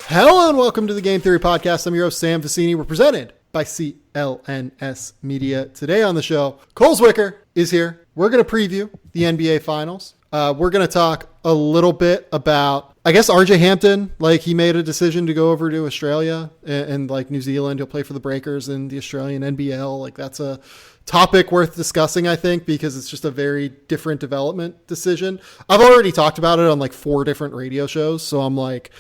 Hello and welcome to the Game Theory Podcast. I'm your host, Sam Vicini. We're presented by CLNS Media. Today on the show, Cole Zwicker is here. We're going to preview the NBA Finals. We're going to talk a little bit about, I guess, RJ Hampton. Like, he made a decision to go over to Australia and like New Zealand. He'll play for the Breakers in the Australian NBL. Like, that's a topic worth discussing, I think, because it's just a very different development decision. I've already talked about it on like 4 different radio shows. So I'm like,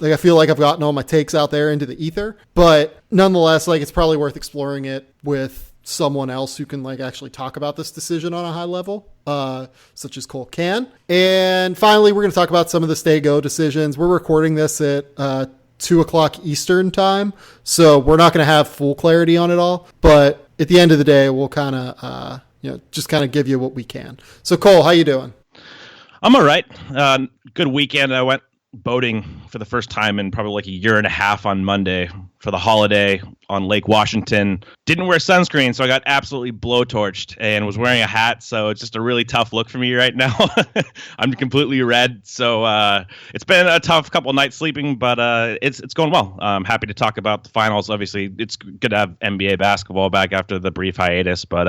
I feel like I've gotten all my takes out there into the ether, but nonetheless, like, it's probably worth exploring it with someone else who can like actually talk about this decision on a high level, such as Cole can. And finally, we're going to talk about some of the stay-go decisions. We're recording this at 2:00 Eastern time, so we're not going to have full clarity on it all, but at the end of the day, we'll kind of, just kind of give you what we can. So Cole, how you doing? I'm all right. Good weekend. I went boating for the first time in probably like a year and a half on Monday for the holiday on Lake Washington. Didn't wear sunscreen, so I got absolutely blowtorched and was wearing a hat. So it's just a really tough look for me right now. I'm completely red. So it's been a tough couple of nights sleeping, but it's going well. I'm happy to talk about the finals. Obviously, it's good to have NBA basketball back after the brief hiatus, but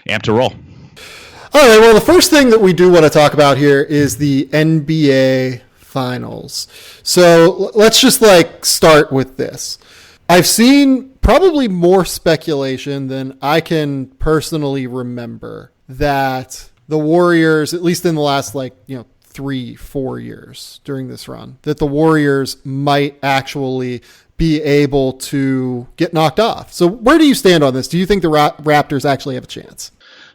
amped to roll. All right. Well, the first thing that we do want to talk about here is the NBA Finals. So let's just start with this. I've seen probably more speculation than I can personally remember that the Warriors, at least in the last 3-4 years during this run, that the Warriors might actually be able to get knocked off. So where do you stand on this? Do you think the Raptors actually have a chance?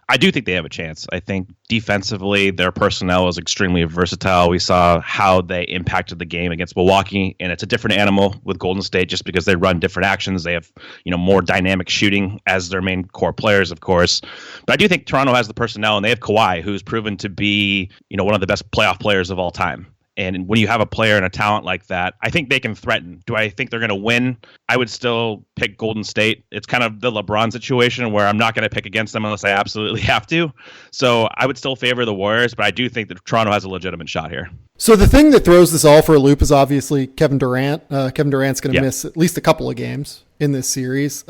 I do think they have a chance. I think defensively, their personnel is extremely versatile. We saw how they impacted the game against Milwaukee, and it's a different animal with Golden State just because they run different actions. They have, more dynamic shooting as their main core players, of course. But I do think Toronto has the personnel, and they have Kawhi, who's proven to be, one of the best playoff players of all time. And when you have a player and a talent like that, I think they can threaten. Do I think they're going to win? I would still pick Golden State. It's kind of the LeBron situation where I'm not going to pick against them unless I absolutely have to. So I would still favor the Warriors, but I do think that Toronto has a legitimate shot here. So the thing that throws this all for a loop is obviously Kevin Durant. Kevin Durant's going to miss at least a couple of games in this series.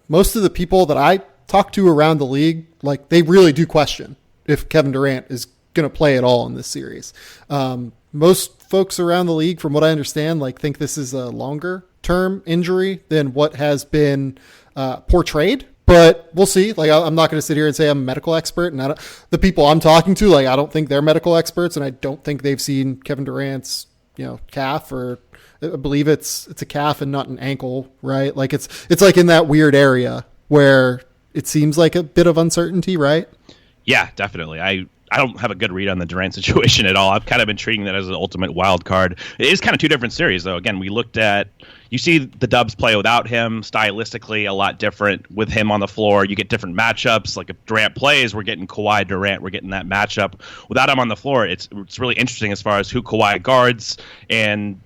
Most of the people that I talk to around the league, they really do question if Kevin Durant is going to play at all in this series. Most folks around the league, from what I understand, think this is a longer term injury than what has been portrayed. But we'll see. I'm not going to sit here and say I'm a medical expert, and the people I'm talking to, I don't think they're medical experts, and I don't think they've seen Kevin Durant's, calf, or I believe it's a calf and not an ankle, right? It's in that weird area where it seems like a bit of uncertainty, right? Yeah, definitely. I don't have a good read on the Durant situation at all. I've kind of been treating that as an ultimate wild card. It is kind of two different series, though. Again, you see the Dubs play without him, stylistically a lot different. With him on the floor, you get different matchups. Like if Durant plays, we're getting Kawhi Durant. We're getting that matchup. Without him on the floor, it's really interesting as far as who Kawhi guards and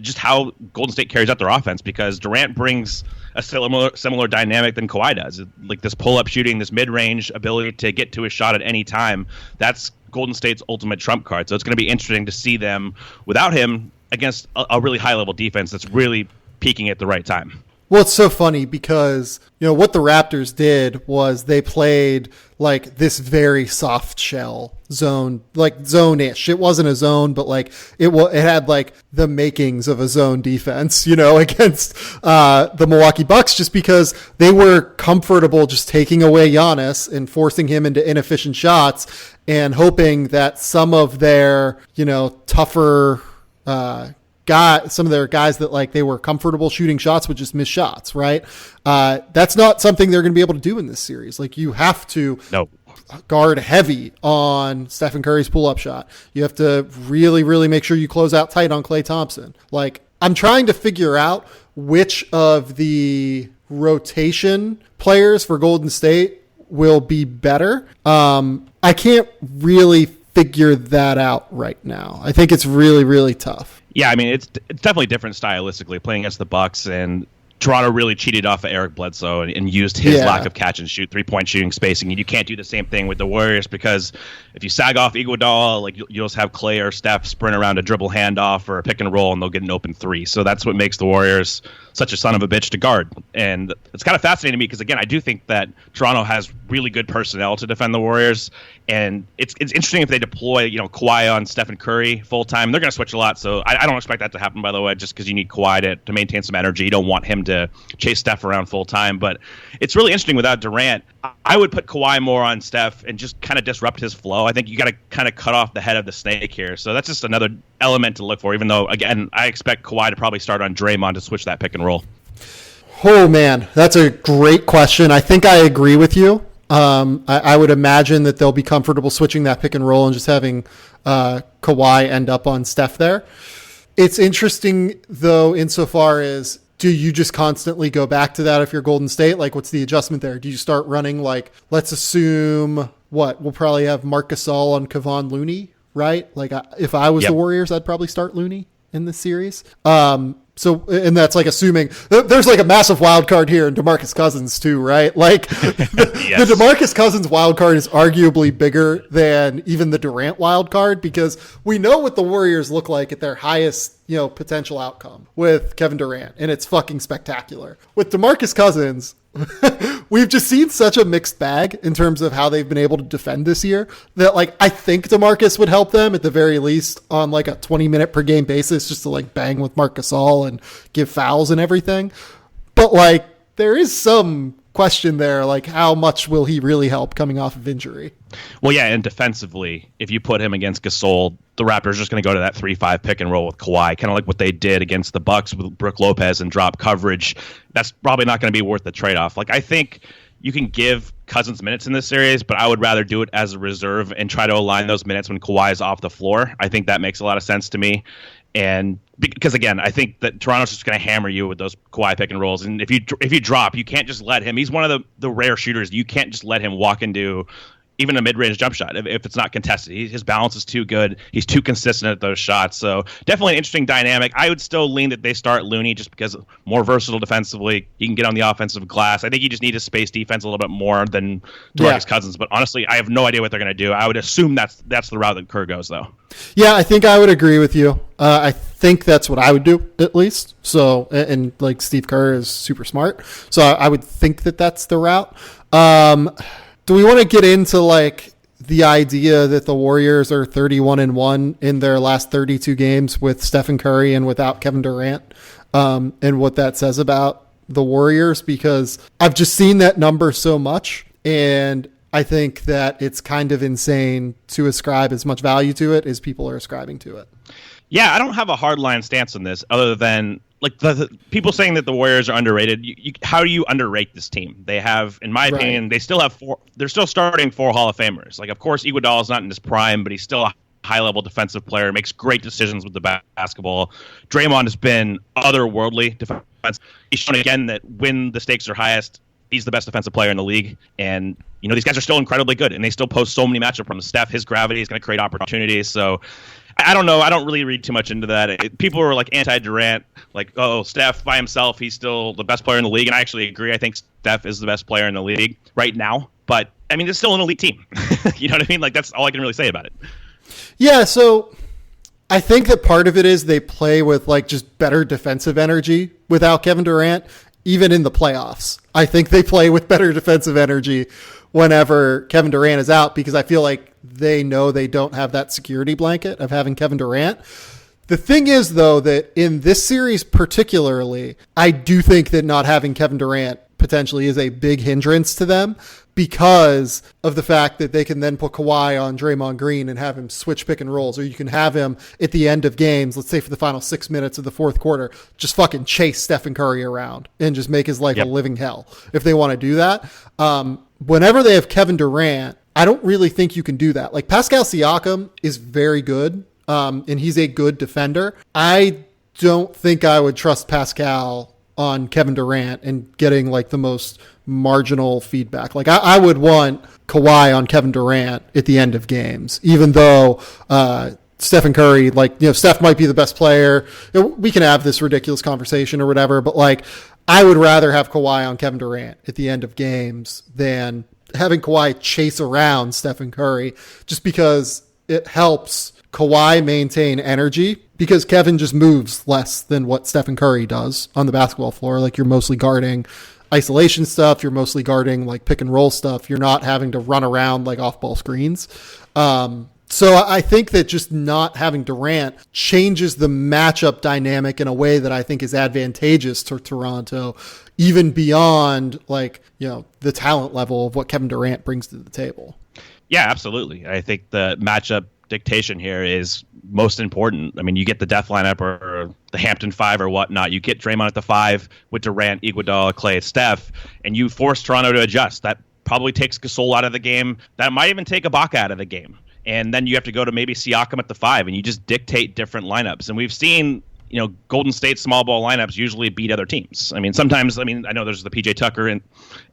just how Golden State carries out their offense, because Durant brings a similar dynamic than Kawhi does. Like this pull-up shooting, this mid-range ability to get to a shot at any time. That's Golden State's ultimate trump card. So it's going to be interesting to see them without him against a really high-level defense that's really peaking at the right time. Well, it's so funny because, what the Raptors did was they played this very soft shell zone, zone-ish. It wasn't a zone, but it had the makings of a zone defense, against the Milwaukee Bucks, just because they were comfortable just taking away Giannis and forcing him into inefficient shots and hoping that some of their, tougher some of their guys that they were comfortable shooting shots would just miss shots, right? That's not something they're going to be able to do in this series. You have to guard heavy on Stephen Curry's pull-up shot. You have to really, really make sure you close out tight on Klay Thompson. I'm trying to figure out which of the rotation players for Golden State will be better. I can't really figure that out right now. I think it's really, really tough. Yeah, I mean, it's definitely different stylistically playing against the Bucks, and Toronto really cheated off of Eric Bledsoe and used his lack of catch and shoot, 3-point shooting spacing. And you can't do the same thing with the Warriors because if you sag off Iguodala, like you'll just have Clay or Steph sprint around a dribble handoff or a pick and roll, and they'll get an open three. So that's what makes the Warriors such a son of a bitch to guard. And it's kind of fascinating to me because, again, I do think that Toronto has really good personnel to defend the Warriors. And it's interesting if they deploy, Kawhi on Stephen Curry full time. They're going to switch a lot, so I don't expect that to happen, by the way, just because you need Kawhi to maintain some energy. You don't want him to chase Steph around full time. But it's really interesting without Durant. I would put Kawhi more on Steph and just kind of disrupt his flow. I think you got to kind of cut off the head of the snake here. So that's just another element to look for, even though, again, I expect Kawhi to probably start on Draymond to switch that pick and roll. Oh, man, that's a great question. I think I agree with you. I would imagine that they'll be comfortable switching that pick and roll and just having Kawhi end up on Steph there. It's interesting, though, insofar as do you just constantly go back to that if you're Golden State? Like, what's the adjustment there? Do you start running, like, let's assume, we'll probably have Marc Gasol on Kevon Looney, right? Like, if I was the Warriors, I'd probably start Looney in this series. So, and that's like assuming there's like a massive wild card here in DeMarcus Cousins too, right? Like the DeMarcus Cousins wild card is arguably bigger than even the Durant wild card because we know what the Warriors look like at their highest, potential outcome with Kevin Durant, and it's fucking spectacular. With DeMarcus Cousins, we've just seen such a mixed bag in terms of how they've been able to defend this year that, like, I think DeMarcus would help them at the very least on like a 20-minute per game basis just to like bang with Marc Gasol and give fouls and everything. But like, there is some question there, like how much will he really help coming off of injury? Well, yeah, and defensively, if you put him against Gasol, the Raptors are just going to go to that 3-5 pick and roll with Kawhi, kind of like what they did against the Bucks with Brook Lopez and drop coverage. That's probably not going to be worth the trade-off. Like, I think you can give Cousins minutes in this series, but I would rather do it as a reserve and try to align those minutes when Kawhi is off the floor. I think that makes a lot of sense to me. And because, again, I think that Toronto's just going to hammer you with those Kawhi pick and rolls. And if you drop, you can't just let him. He's one of the rare shooters. You can't just let him walk into even a mid-range jump shot if it's not contested. His balance is too good. He's too consistent at those shots. So definitely an interesting dynamic. I would still lean that they start Looney just because more versatile defensively. He can get on the offensive glass. I think you just need to space defense a little bit more than DeMarcus Cousins. But honestly, I have no idea what they're going to do. I would assume that's the route that Kerr goes, though. Yeah, I think I would agree with you. I think that's what I would do, at least. So, and like Steve Kerr is super smart. So I would think that that's the route. Do we want to get into like the idea that the Warriors are 31-1 in their last 32 games with Stephen Curry and without Kevin Durant, and what that says about the Warriors? Because I've just seen that number so much, and I think that it's kind of insane to ascribe as much value to it as people are ascribing to it. Yeah, I don't have a hardline stance on this other than like the people saying that the Warriors are underrated. How do you underrate this team? They have, in my opinion, they still have they're still starting 4 Hall of Famers. Like, of course, Iguodala is not in his prime, but he's still a high-level defensive player, makes great decisions with the basketball. Draymond has been otherworldly defense. He's shown again that when the stakes are highest, he's the best defensive player in the league. And, these guys are still incredibly good, and they still post so many matchup problems. Steph, his gravity is going to create opportunities. So I don't know. I don't really read too much into that. People are like anti-Durant, like, oh, Steph by himself, he's still the best player in the league. And I actually agree. I think Steph is the best player in the league right now. But, I mean, it's still an elite team. You know what I mean? Like, that's all I can really say about it. Yeah, so I think that part of it is they play with, like, just better defensive energy without Kevin Durant, even in the playoffs. I think they play with better defensive energy whenever Kevin Durant is out because I feel like they know they don't have that security blanket of having Kevin Durant. The thing is, though, that in this series particularly, I do think that not having Kevin Durant potentially is a big hindrance to them because of the fact that they can then put Kawhi on Draymond Green and have him switch pick and rolls, or you can have him at the end of games, let's say for the final 6 minutes of the fourth quarter, just fucking chase Stephen Curry around and just make his life a living hell if they want to do that. Whenever they have Kevin Durant, I don't really think you can do that. Like, Pascal Siakam is very good, and he's a good defender. I don't think I would trust Pascal on Kevin Durant and getting like the most marginal feedback. Like, I would want Kawhi on Kevin Durant at the end of games, even though Stephen Curry, like, Steph might be the best player. We can have this ridiculous conversation or whatever, but like, I would rather have Kawhi on Kevin Durant at the end of games than having Kawhi chase around Stephen Curry, just because it helps Kawhi maintain energy, because Kevin just moves less than what Stephen Curry does on the basketball floor. Like, you're mostly guarding isolation stuff. You're mostly guarding like pick and roll stuff. You're not having to run around like off ball screens. So I think that just not having Durant changes the matchup dynamic in a way that I think is advantageous to Toronto, even beyond like, the talent level of what Kevin Durant brings to the table. Yeah, absolutely. I think the matchup dictation here is most important. I mean, you get the death lineup or the Hampton 5 or whatnot. You get Draymond at the 5 with Durant, Iguodala, Klay, Steph, and you force Toronto to adjust. That probably takes Gasol out of the game. That might even take Ibaka out of the game. And then you have to go to maybe Siakam at the 5, and you just dictate different lineups. And we've seen, Golden State small ball lineups usually beat other teams. I mean, sometimes, I know there's the PJ Tucker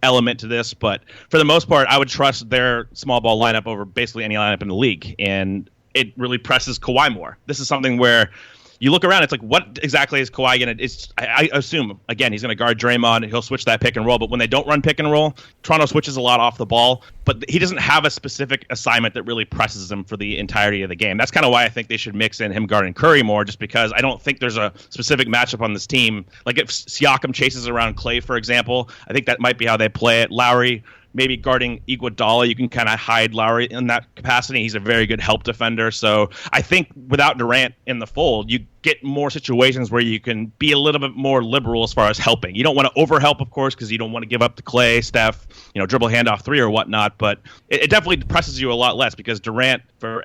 element to this, but for the most part, I would trust their small ball lineup over basically any lineup in the league. And it really presses Kawhi more. This is something where you look around, it's like, what exactly is Kawhi going to... I assume, again, he's going to guard Draymond, and he'll switch that pick and roll, but when they don't run pick and roll, Toronto switches a lot off the ball, but he doesn't have a specific assignment that really presses him for the entirety of the game. That's kind of why I think they should mix in him guarding Curry more, just because I don't think there's a specific matchup on this team. Like, if Siakam chases around Klay, for example, I think that might be how they play it. Lowry maybe guarding Iguodala, you can kind of hide Lowry in that capacity. He's a very good help defender. So I think without Durant in the fold, you get more situations where you can be a little bit more liberal as far as helping. You don't want to overhelp, of course, because you don't want to give up to Klay, Steph, dribble handoff 3 or whatnot. But it definitely presses you a lot less, because Durant, for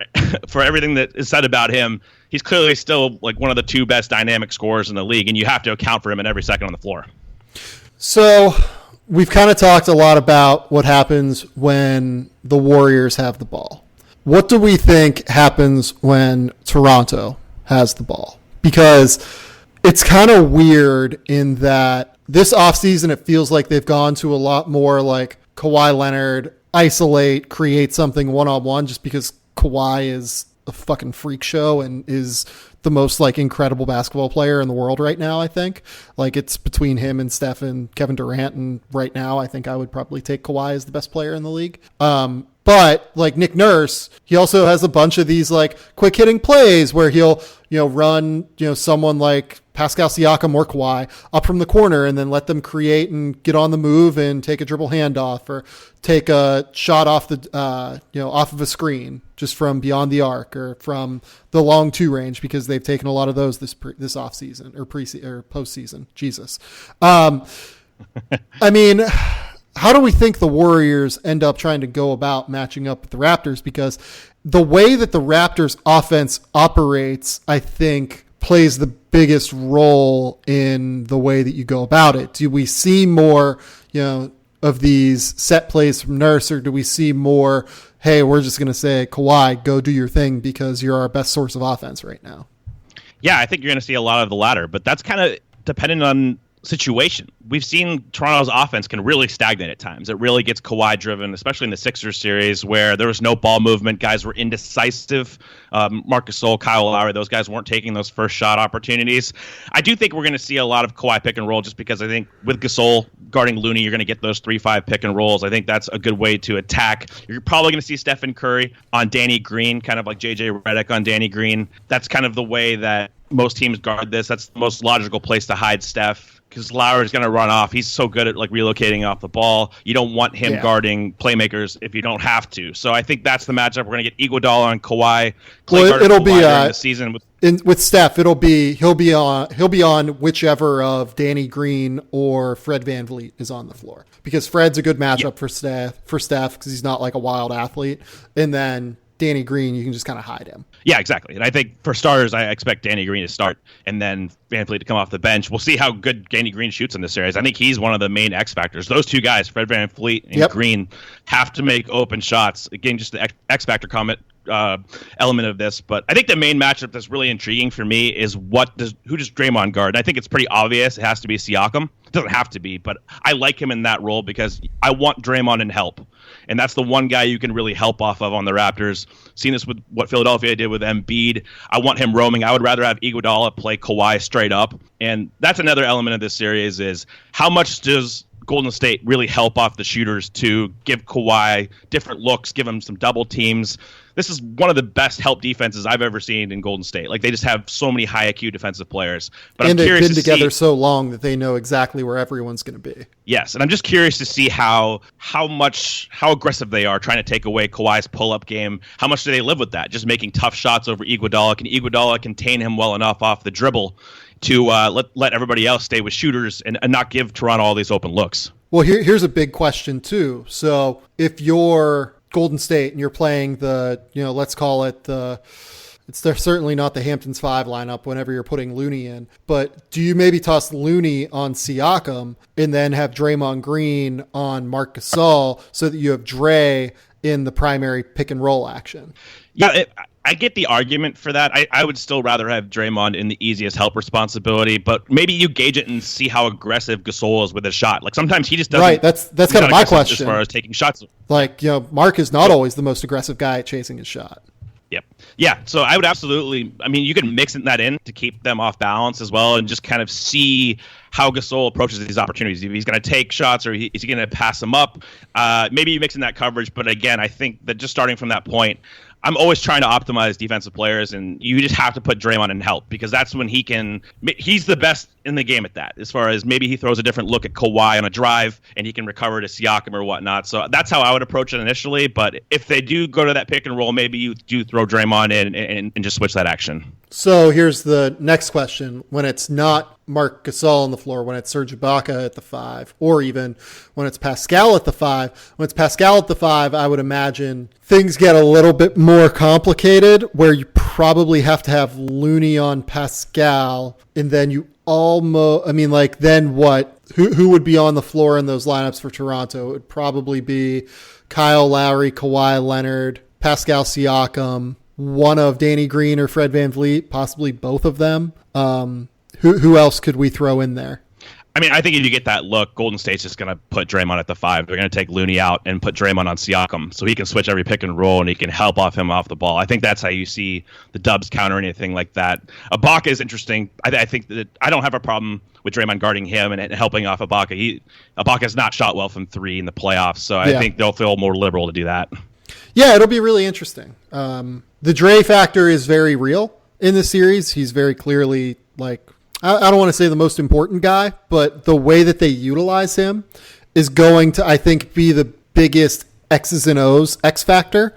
everything that is said about him, he's clearly still like one of the 2 best dynamic scorers in the league, and you have to account for him in every second on the floor. So we've kind of talked a lot about what happens when the Warriors have the ball. What do we think happens when Toronto has the ball? Because it's kind of weird in that this offseason, it feels like they've gone to a lot more like Kawhi Leonard, isolate, create something one-on-one, just because Kawhi is a fucking freak show and is the most like incredible basketball player in the world right now. I think like it's between him and Steph and Kevin Durant, and right now I think I would probably take Kawhi as the best player in the league. But like Nick Nurse, he also has a bunch of these like quick hitting plays where he'll, run, someone like Pascal Siakam or Kawhi up from the corner and then let them create and get on the move and take a dribble handoff or take a shot off the, off of a screen just from beyond the arc or from the long 2 range, because they've taken a lot of those this off season or postseason. Jesus. I mean, how do we think the Warriors end up trying to go about matching up with the Raptors? Because the way that the Raptors offense operates, I think, plays the biggest role in the way that you go about it. Do we see more, of these set plays from Nurse, or do we see more, hey, we're just going to say, Kawhi, go do your thing because you're our best source of offense right now? Yeah, I think you're going to see a lot of the latter, but that's kind of dependent on situation. We've seen Toronto's offense can really stagnate at times. It really gets Kawhi driven, especially in the Sixers series where there was no ball movement. Guys were indecisive. Marc Gasol, Kyle Lowry, those guys weren't taking those first shot opportunities. I do think we're going to see a lot of Kawhi pick and roll, just because I think with Gasol guarding Looney, you're going to get those 3-5 pick and rolls. I think that's a good way to attack. You're probably going to see Stephen Curry on Danny Green, kind of like JJ Redick on Danny Green. That's kind of the way that most teams guard this. That's the most logical place to hide Steph, because Lowry's going to run off. He's so good at like relocating off the ball. You don't want him guarding playmakers if you don't have to. So I think that's the matchup. We're going to get Iguodala on Kawhi. It'll be during the season with Steph. He'll be on whichever of Danny Green or Fred VanVleet is on the floor, because Fred's a good matchup for Steph because he's not like a wild athlete, and then Danny Green, you can just kind of hide him. Yeah, exactly. And I think for starters, I expect Danny Green to start and then VanVleet to come off the bench. We'll see how good Danny Green shoots in this series. I think he's one of the main X factors. Those 2 guys, Fred VanVleet and Green, have to make open shots. Again, just the X factor comment element of this, but I think the main matchup that's really intriguing for me is who does Draymond guard? And I think it's pretty obvious. It has to be Siakam. It doesn't have to be, but I like him in that role because I want Draymond in help. And that's the one guy you can really help off of on the Raptors. Seen this with what Philadelphia did with Embiid. I want him roaming. I would rather have Iguodala play Kawhi straight up. And that's another element of this series is how much does Golden State really help off the shooters to give Kawhi different looks, give him some double teams. This is one of the best help defenses I've ever seen in Golden State. Like, they just have so many high IQ defensive players. But and I'm curious they've been together so long that they know exactly where everyone's going to be. Yes, and I'm just curious to see how aggressive they are trying to take away Kawhi's pull-up game. How much do they live with that? Just making tough shots over Iguodala. Can Iguodala contain him well enough off the dribble to let everybody else stay with shooters and not give Toronto all these open looks? Well, here's a big question too. So if you're Golden State and you're playing let's call it it's certainly not the Hamptons 5 lineup whenever you're putting Looney in, but do you maybe toss Looney on Siakam and then have Draymond Green on Marc Gasol so that you have Dre in the primary pick and roll action? Yeah, I get the argument for that. I would still rather have Draymond in the easiest help responsibility, but maybe you gauge it and see how aggressive Gasol is with his shot. Like, sometimes he just doesn't. Right, that's kind of my question. As far as taking shots. Like, Mark is not always the most aggressive guy at chasing his shot. Yep. Yeah, so I would absolutely, you can mix that in to keep them off balance as well and just kind of see how Gasol approaches these opportunities. If he's going to take shots or is he going to pass them up? Maybe you mix in that coverage, but again, I think that just starting from that point, I'm always trying to optimize defensive players, and you just have to put Draymond in help because that's when he's the best in the game at that, as far as maybe he throws a different look at Kawhi on a drive and he can recover to Siakam or whatnot. So that's how I would approach it initially. But if they do go to that pick and roll, maybe you do throw Draymond in and just switch that action. So here's the next question. When it's not Marc Gasol on the floor, when it's Serge Ibaka at the 5, or even when it's Pascal at the 5, when it's Pascal at the 5, I would imagine things get a little bit more complicated where you probably have to have Looney on Pascal, and then you then what? Who would be on the floor in those lineups for Toronto? It would probably be Kyle Lowry, Kawhi Leonard, Pascal Siakam, one of Danny Green or Fred VanVleet, possibly both of them. Who else could we throw in there? I think if you get that look, Golden State's just going to put Draymond at the 5. They're going to take Looney out and put Draymond on Siakam so he can switch every pick and roll and he can help off him off the ball. I think that's how you see the Dubs counter anything like that. Ibaka is interesting. I think that I don't have a problem with Draymond guarding him and helping off Ibaka. Ibaka's not shot well from 3 in the playoffs, so I think they'll feel more liberal to do that. Yeah, it'll be really interesting. The Dre factor is very real in this series. He's very clearly, I don't want to say the most important guy, but the way that they utilize him is going to, I think, be the biggest X's and O's X factor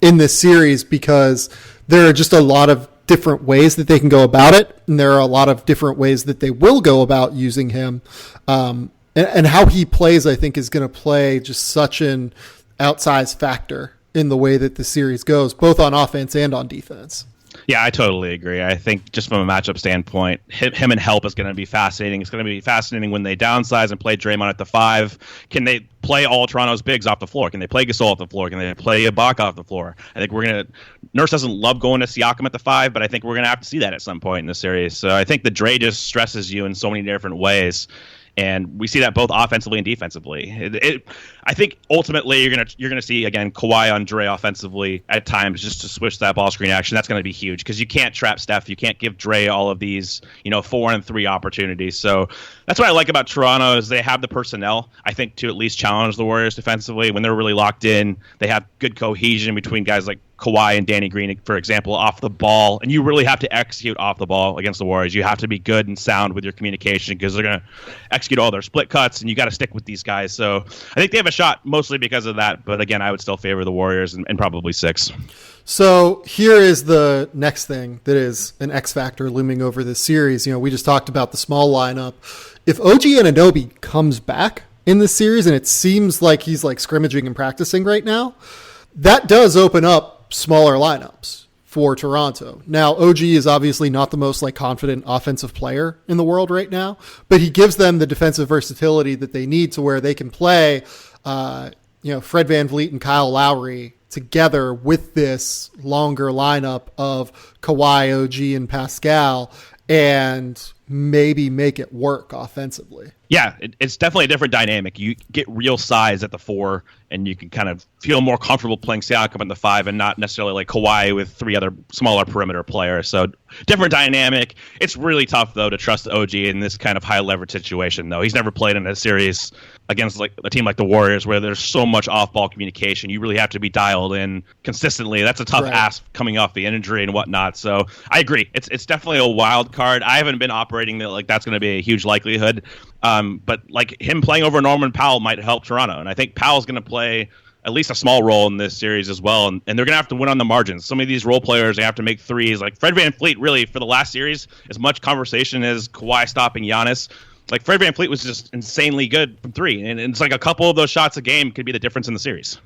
in this series because there are just a lot of different ways that they can go about it, and there are a lot of different ways that they will go about using him. And how he plays, I think, is going to play just such an outsized factor in the way that the series goes, both on offense and on defense. Yeah, I totally agree. I think just from a matchup standpoint, him and help is going to be fascinating. It's going to be fascinating when they downsize and play Draymond at the 5. Can they play all Toronto's bigs off the floor? Can they play Gasol off the floor? Can they play Ibaka off the floor? I think Nurse doesn't love going to Siakam at the 5, but I think we're going to have to see that at some point in the series. So I think the Dre just stresses you in so many different ways. And we see that both offensively and defensively. I think ultimately you're gonna see again Kawhi on Dre offensively at times just to switch that ball screen action. That's going to be huge because you can't trap Steph. You can't give Dre all of these 4 and 3 opportunities. So that's what I like about Toronto is they have the personnel, I think, to at least challenge the Warriors defensively when they're really locked in. They have good cohesion between guys like Kawhi and Danny Green, for example, off the ball. And you really have to execute off the ball against the Warriors. You have to be good and sound with your communication because they're going to execute all their split cuts, and you got to stick with these guys. So I think they have a shot mostly because of that. But again, I would still favor the Warriors and probably 6. So here is the next thing that is an X factor looming over this series. We just talked about the small lineup. If OG Anunoby comes back in this series, and it seems like he's scrimmaging and practicing right now, that does open up smaller lineups for Toronto. Now, OG is obviously not the most confident offensive player in the world right now, but he gives them the defensive versatility that they need to where they can play, Fred VanVleet and Kyle Lowry together with this longer lineup of Kawhi, OG, and Pascal and maybe make it work offensively. Yeah, it's definitely a different dynamic. You get real size at the 4, and you can kind of feel more comfortable playing Siakam at the 5 and not necessarily like Kawhi with 3 other smaller perimeter players. So different dynamic. It's really tough, though, to trust OG in this kind of high-leverage situation, though. He's never played in a series against like a team like the Warriors where there's so much off-ball communication. You really have to be dialed in consistently. That's a tough ask coming off the injury and whatnot. So I agree. It's definitely a wild card. I haven't been operating that like that's going to be a huge likelihood. But like him playing over Norman Powell might help Toronto. And I think Powell's going to play at least a small role in this series as well. And they're going to have to win on the margins. Some of these role players, they have to make threes. Like Fred VanVleet, really, for the last series, as much conversation as Kawhi stopping Giannis. Like Fred VanVleet was just insanely good from 3. And it's like a couple of those shots a game could be the difference in the series.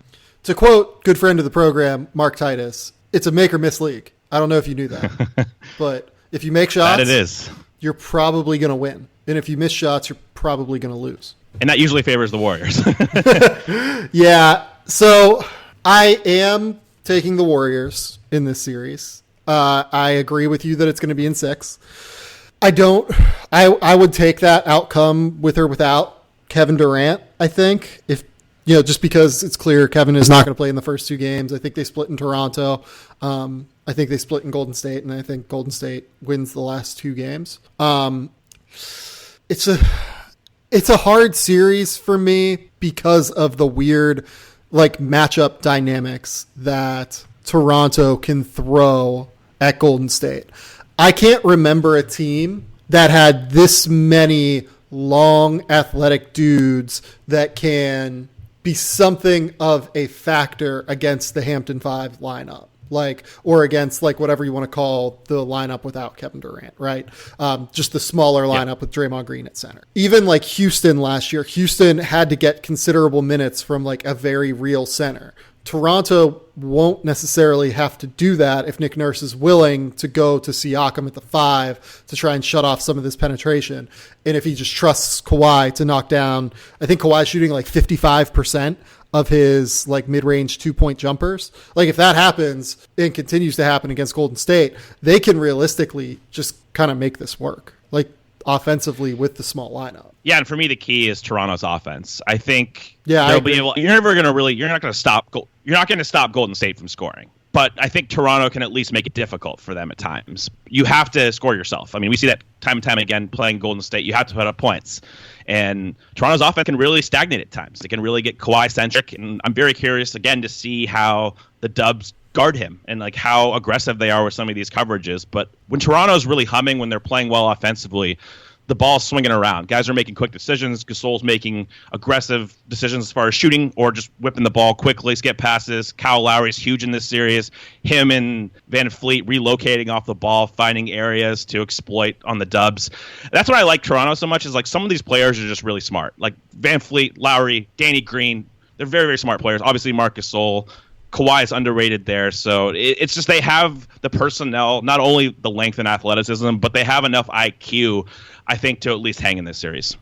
To quote good friend of the program, Mark Titus, it's a make or miss league. I don't know if you knew that. But if you make shots, that it is. You're probably going to win. And if you miss shots, you're probably going to lose. And that usually favors the Warriors. Yeah. So I am taking the Warriors in this series. I agree with you that it's going to be in 6. I would take that outcome with or without Kevin Durant, I think. If, just because it's clear Kevin is not going to play in the first 2 games. I think they split in Toronto. I think they split in Golden State, and I think Golden State wins the last 2 games. It's a hard series for me because of the weird like matchup dynamics that Toronto can throw at Golden State. I can't remember a team that had this many long athletic dudes that can be something of a factor against the Hampton 5 lineup. Or against whatever you want to call the lineup without Kevin Durant, right? Just the smaller lineup with Draymond Green at center. Even like Houston last year, Houston had to get considerable minutes from like a very real center. Toronto won't necessarily have to do that if Nick Nurse is willing to go to Siakam at the 5 to try and shut off some of this penetration. And if he just trusts Kawhi to knock down, I think Kawhi's shooting like 55% of his like mid-range 2-point jumpers. Like if that happens and continues to happen against Golden State, they can realistically just kind of make this work, like offensively with the small lineup. Yeah, and for me the key is Toronto's offense. I think you're not going to stop Golden State from scoring. But I think Toronto can at least make it difficult for them at times. You have to score yourself. I mean, we see that time and time again playing Golden State. You have to put up points. And Toronto's offense can really stagnate at times. They can really get Kawhi-centric. And I'm very curious, again, to see how the Dubs guard him and like how aggressive they are with some of these coverages. But when Toronto's really humming, when they're playing well offensively, the ball's swinging around. Guys are making quick decisions. Gasol's making aggressive decisions as far as shooting or just whipping the ball quickly, skip passes. Kyle Lowry's huge in this series. Him and VanVleet relocating off the ball, finding areas to exploit on the Dubs. That's what I like Toronto so much is like some of these players are just really smart. Like VanVleet, Lowry, Danny Green. They're very, very smart players. Obviously, Marc Gasol. Kawhi is underrated there, so it's just they have the personnel, not only the length and athleticism, but they have enough IQ, I think, to at least hang in this series.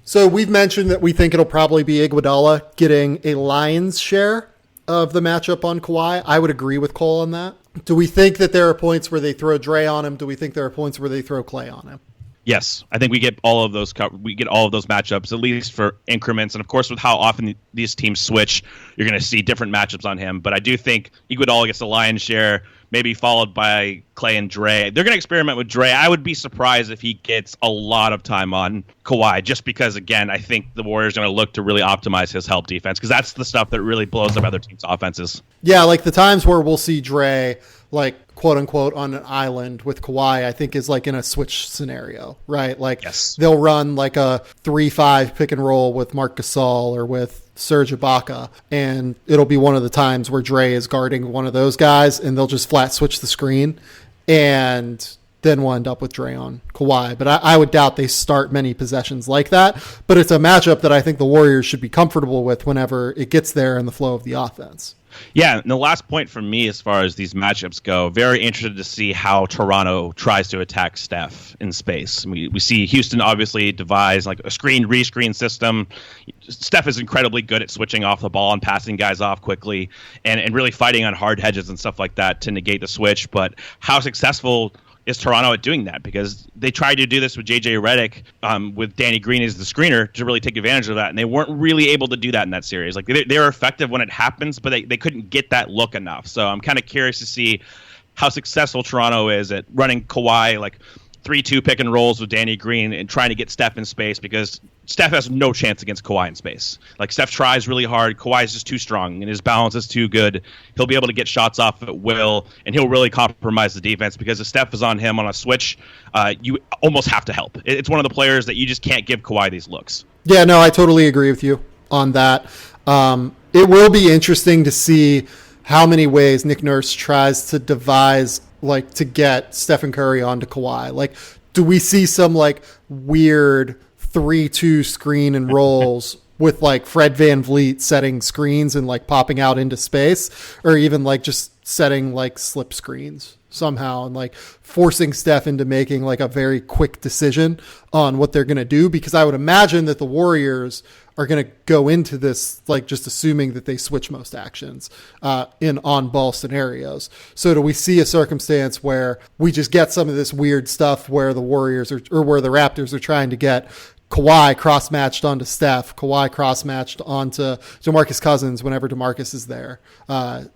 So we've mentioned that we think it'll probably be Iguodala getting a lion's share of the matchup on Kawhi. I would agree with Cole on that. Do we think that there are points where they throw Dre on him? Do we think there are points where they throw Clay on him? Yes, I think we get all of those. We get all of those matchups, at least for increments, and of course, with how often these teams switch, you're going to see different matchups on him. But I do think Iguodala gets the lion's share, maybe followed by Clay and Dre. They're going to experiment with Dre. I would be surprised if he gets a lot of time on Kawhi, just because, again, I think the Warriors are going to look to really optimize his help defense, because that's the stuff that really blows up other teams' offenses. Yeah, like the times where we'll see Dre, like, quote unquote, on an island with Kawhi, I think is like in a switch scenario, right? Like yes. They'll run like a 3-5 pick and roll with Marc Gasol or with Serge Ibaka, and it'll be one of the times where Dre is guarding one of those guys, and they'll just flat switch the screen, and then we'll end up with Dre on Kawhi. But I would doubt they start many possessions like that. But it's a matchup that I think the Warriors should be comfortable with whenever it gets there in the flow of the offense. Yeah, and the last point for me as far as these matchups go, very interested to see how Toronto tries to attack Steph in space. We see Houston obviously devise like a screen-rescreen system. Steph is incredibly good at switching off the ball and passing guys off quickly and really fighting on hard hedges and stuff like that to negate the switch. But how successful is Toronto at doing that? Because they tried to do this with JJ Redick with Danny Green as the screener to really take advantage of that, and they weren't really able to do that in that series. Like they're effective when it happens, but they couldn't get that look enough. So I'm kind of curious to see how successful Toronto is at running Kawhi like 3-2 pick and rolls with Danny Green and trying to get Steph in space, because Steph has no chance against Kawhi in space. Like, Steph tries really hard. Kawhi is just too strong, and his balance is too good. He'll be able to get shots off at will, and he'll really compromise the defense, because if Steph is on him on a switch, you almost have to help. It's one of the players that you just can't give Kawhi these looks. Yeah, no, I totally agree with you on that. It will be interesting to see how many ways Nick Nurse tries to devise, like, to get Stephen Curry onto Kawhi. Like, do we see some, like, weird 3-2 screen and rolls with, like, Fred VanVleet setting screens and, like, popping out into space, or even, like, just setting, like, slip screens somehow and, like, forcing Steph into making, like, a very quick decision on what they're going to do? Because I would imagine that the Warriors are going to go into this, like, just assuming that they switch most actions in on-ball scenarios. So do we see a circumstance where we just get some of this weird stuff where the Warriors or where the Raptors are trying to get Kawhi cross-matched onto Steph, Kawhi cross-matched onto DeMarcus Cousins whenever DeMarcus is there?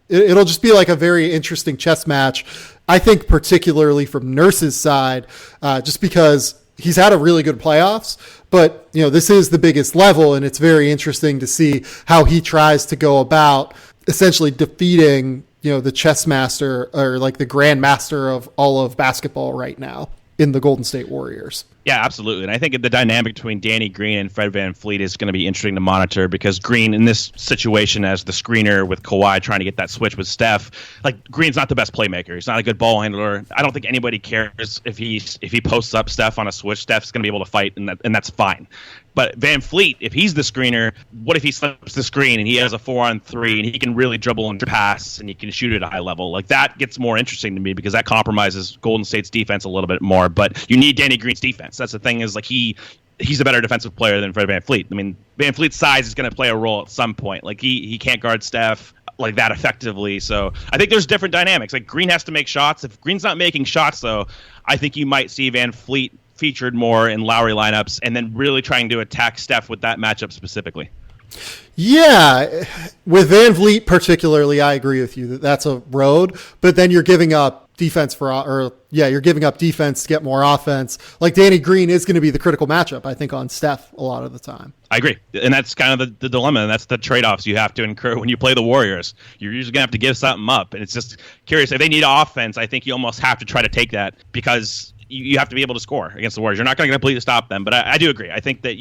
It'll just be like a very interesting chess match, I think, particularly from Nurse's side, just because he's had a really good playoffs, but, you know, this is the biggest level, and it's very interesting to see how he tries to go about essentially defeating, you know, the chess master, or like the grand master of all of basketball right now in the Golden State Warriors. Yeah, absolutely. And I think the dynamic between Danny Green and Fred VanVleet is going to be interesting to monitor, because Green in this situation as the screener with Kawhi trying to get that switch with Steph, like, Green's not the best playmaker. He's not a good ball handler. I don't think anybody cares if he posts up Steph on a switch. Steph's going to be able to fight, and that's fine. But VanVleet, if he's the screener, what if he slips the screen and he has a 4-on-3 and he can really dribble and pass and he can shoot at a high level? Like, that gets more interesting to me, because that compromises Golden State's defense a little bit more. But you need Danny Green's defense. That's the thing, is like he's a better defensive player than Fred VanVleet. I mean, VanVleet's size is going to play a role at some point. Like, he can't guard Steph like that effectively. So I think there's different dynamics. Like, Green has to make shots. If Green's not making shots, though, I think you might see VanVleet featured more in Lowry lineups, and then really trying to attack Steph with that matchup specifically. Yeah, with VanVleet particularly, I agree with you that that's a road, but then you're giving up defense you're giving up defense to get more offense. Like, Danny Green is going to be the critical matchup, I think, on Steph a lot of the time. I agree. And that's kind of the dilemma, and that's the trade-offs you have to incur when you play the Warriors. You're usually going to have to give something up, and it's just curious. If they need offense, I think you almost have to try to take that, because you have to be able to score against the Warriors. You're not going to completely stop them, but I do agree. I think that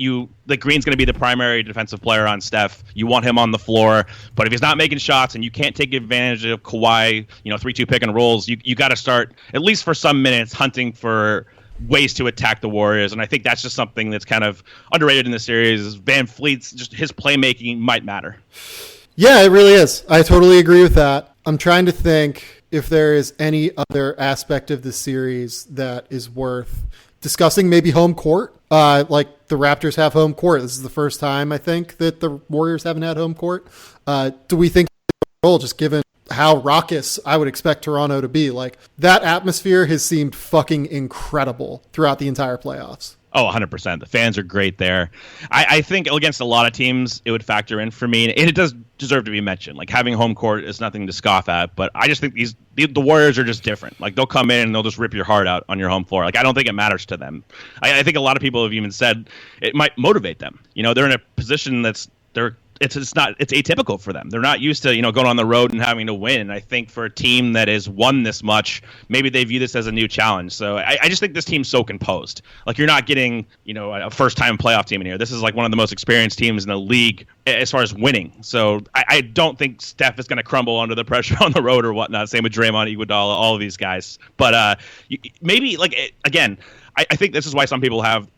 Green's going to be the primary defensive player on Steph. You want him on the floor, but if he's not making shots and you can't take advantage of Kawhi, 3-2 pick and rolls, you got to start, at least for some minutes, hunting for ways to attack the Warriors. And I think that's just something that's kind of underrated in the series. Is VanVleet's, just his playmaking might matter. Yeah, it really is. I totally agree with that. I'm trying to think if there is any other aspect of the series that is worth discussing. Maybe home court. Like, the Raptors have home court. This is the first time, I think, that the Warriors haven't had home court. Do we think, just given how raucous I would expect Toronto to be, like, that atmosphere has seemed fucking incredible throughout the entire playoffs? Oh, 100%. The fans are great there. I think against a lot of teams, it would factor in for me. And it does deserve to be mentioned. Like, having home court is nothing to scoff at. But I just think the Warriors are just different. Like, they'll come in and they'll just rip your heart out on your home floor. Like, I don't think it matters to them. I think a lot of people have even said it might motivate them. They're in a position they're it's atypical for them. They're not used to, going on the road and having to win. And I think for a team that has won this much, maybe they view this as a new challenge. So I just think this team's so composed. Like, you're not getting, a first-time playoff team in here. This is like one of the most experienced teams in the league as far as winning. So I don't think Steph is going to crumble under the pressure on the road or whatnot. Same with Draymond, Iguodala, all of these guys. But maybe, again, I think this is why some people have,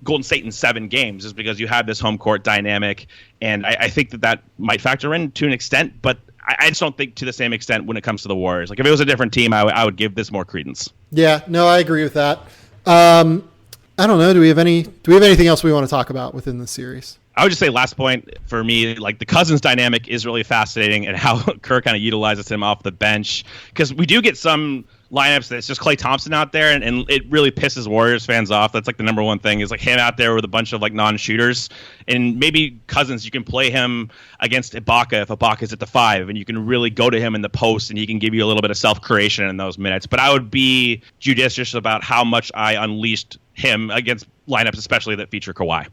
Golden State in 7 games, is because you have this home court dynamic. And I think that might factor in to an extent, but I just don't think to the same extent when it comes to the Warriors. Like, if it was a different team, I would give this more credence. Yeah, no, I agree with that. I don't know. Do we have anything else we want to talk about within the series? I would just say last point for me, like, the Cousins dynamic is really fascinating, and how Kerr kind of utilizes him off the bench, because we do get some lineups that's just Klay Thompson out there, and it really pisses Warriors fans off. That's like the number one thing, is like him out there with a bunch of like non-shooters. And maybe Cousins, you can play him against Ibaka if Ibaka's at the 5, and you can really go to him in the post, and he can give you a little bit of self-creation in those minutes. But I would be judicious about how much I unleashed him against lineups, especially that feature Kawhi.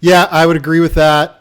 Yeah, I would agree with that.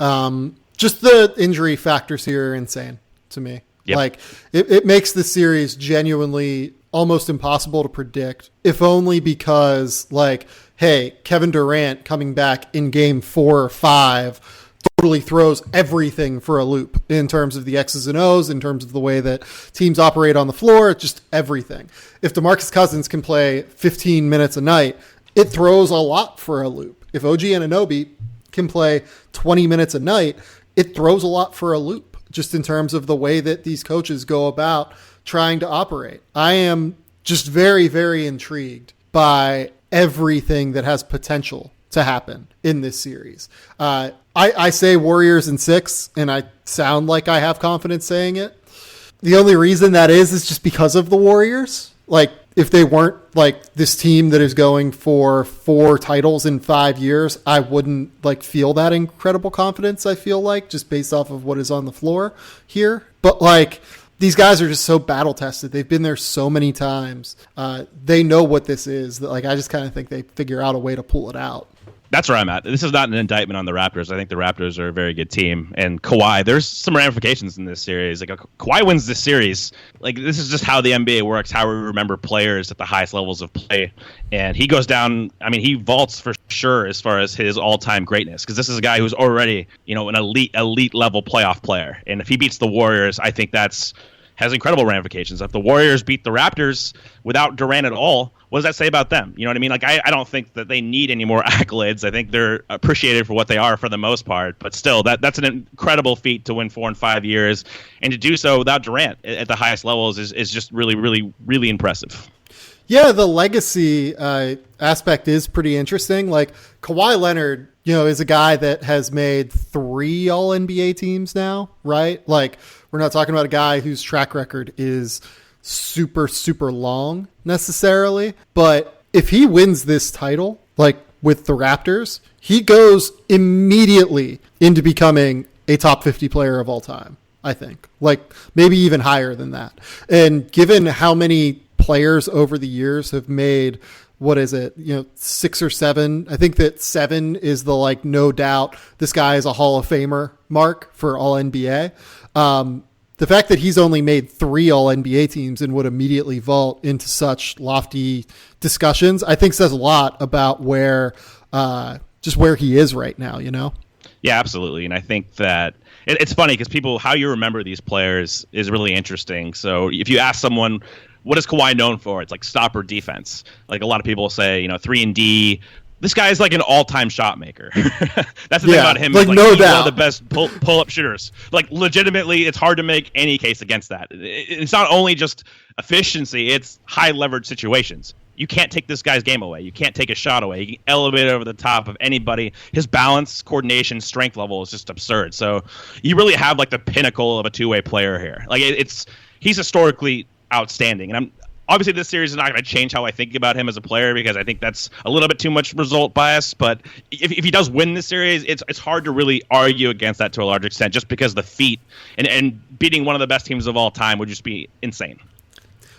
Just the injury factors here are insane to me. Yep. Like, it makes the series genuinely almost impossible to predict, if only because, like, hey, Kevin Durant coming back in game 4 or 5 totally throws everything for a loop in terms of the X's and O's, in terms of the way that teams operate on the floor, just everything. If DeMarcus Cousins can play 15 minutes a night, it throws a lot for a loop. If OG Anunoby can play 20 minutes a night, it throws a lot for a loop, just in terms of the way that these coaches go about trying to operate. I am just very, very intrigued by everything that has potential to happen in this series. I say Warriors in 6, and I sound like I have confidence saying it. The only reason that is just because of the Warriors. Like, if they weren't like this team that is going for 4 titles in 5 years, I wouldn't like feel that incredible confidence. I feel like, just based off of what is on the floor here. But like, these guys are just so battle tested. They've been there so many times. They know what this is. That, like, I just kind of think they figure out a way to pull it out. That's where I'm at. This is not an indictment on the Raptors. I think the Raptors are a very good team. And Kawhi, there's some ramifications in this series. Like, Kawhi wins this series. Like, this is just how the NBA works, how we remember players at the highest levels of play. And he goes down, I mean, he vaults for sure as far as his all-time greatness, because this is a guy who's already, an elite level playoff player. And if he beats the Warriors, I think has incredible ramifications. If the Warriors beat the Raptors without Durant at all, what does that say about them? You know what I mean? Like, I don't think that they need any more accolades. I think they're appreciated for what they are for the most part. But still, that's an incredible feat to win 4 and 5 years. And to do so without Durant at the highest levels is just really, really, really impressive. Yeah, the legacy aspect is pretty interesting. Like, Kawhi Leonard, is a guy that has made 3 All-NBA teams now, right? Like, we're not talking about a guy whose track record is super, super long necessarily. But if he wins this title, like with the Raptors, he goes immediately into becoming a top 50 player of all time, I think. Like, maybe even higher than that. And given how many players over the years have made, 6 or 7. I think that 7 is the, like, no doubt this guy is a Hall of Famer mark for All NBA. The fact that he's only made 3 All NBA teams and would immediately vault into such lofty discussions, I think says a lot about where he is right now, Yeah, absolutely. And I think that it's funny because how you remember these players is really interesting. So if you ask someone, what is Kawhi known for? It's like stopper defense. Like, a lot of people say, 3-and-D. This guy is like an all-time shot maker. That's the thing about him. Like, no doubt. He's one of the best pull-up shooters. Like, legitimately, it's hard to make any case against that. It's not only just efficiency, it's high-leverage situations. You can't take this guy's game away. You can't take a shot away. He can elevate over the top of anybody. His balance, coordination, strength level is just absurd. So you really have, like, the pinnacle of a two-way player here. Like, he's historically outstanding. And obviously this series is not going to change how I think about him as a player, because I think that's a little bit too much result bias. But if he does win this series, it's hard to really argue against that to a large extent, just because the feat and beating one of the best teams of all time would just be insane.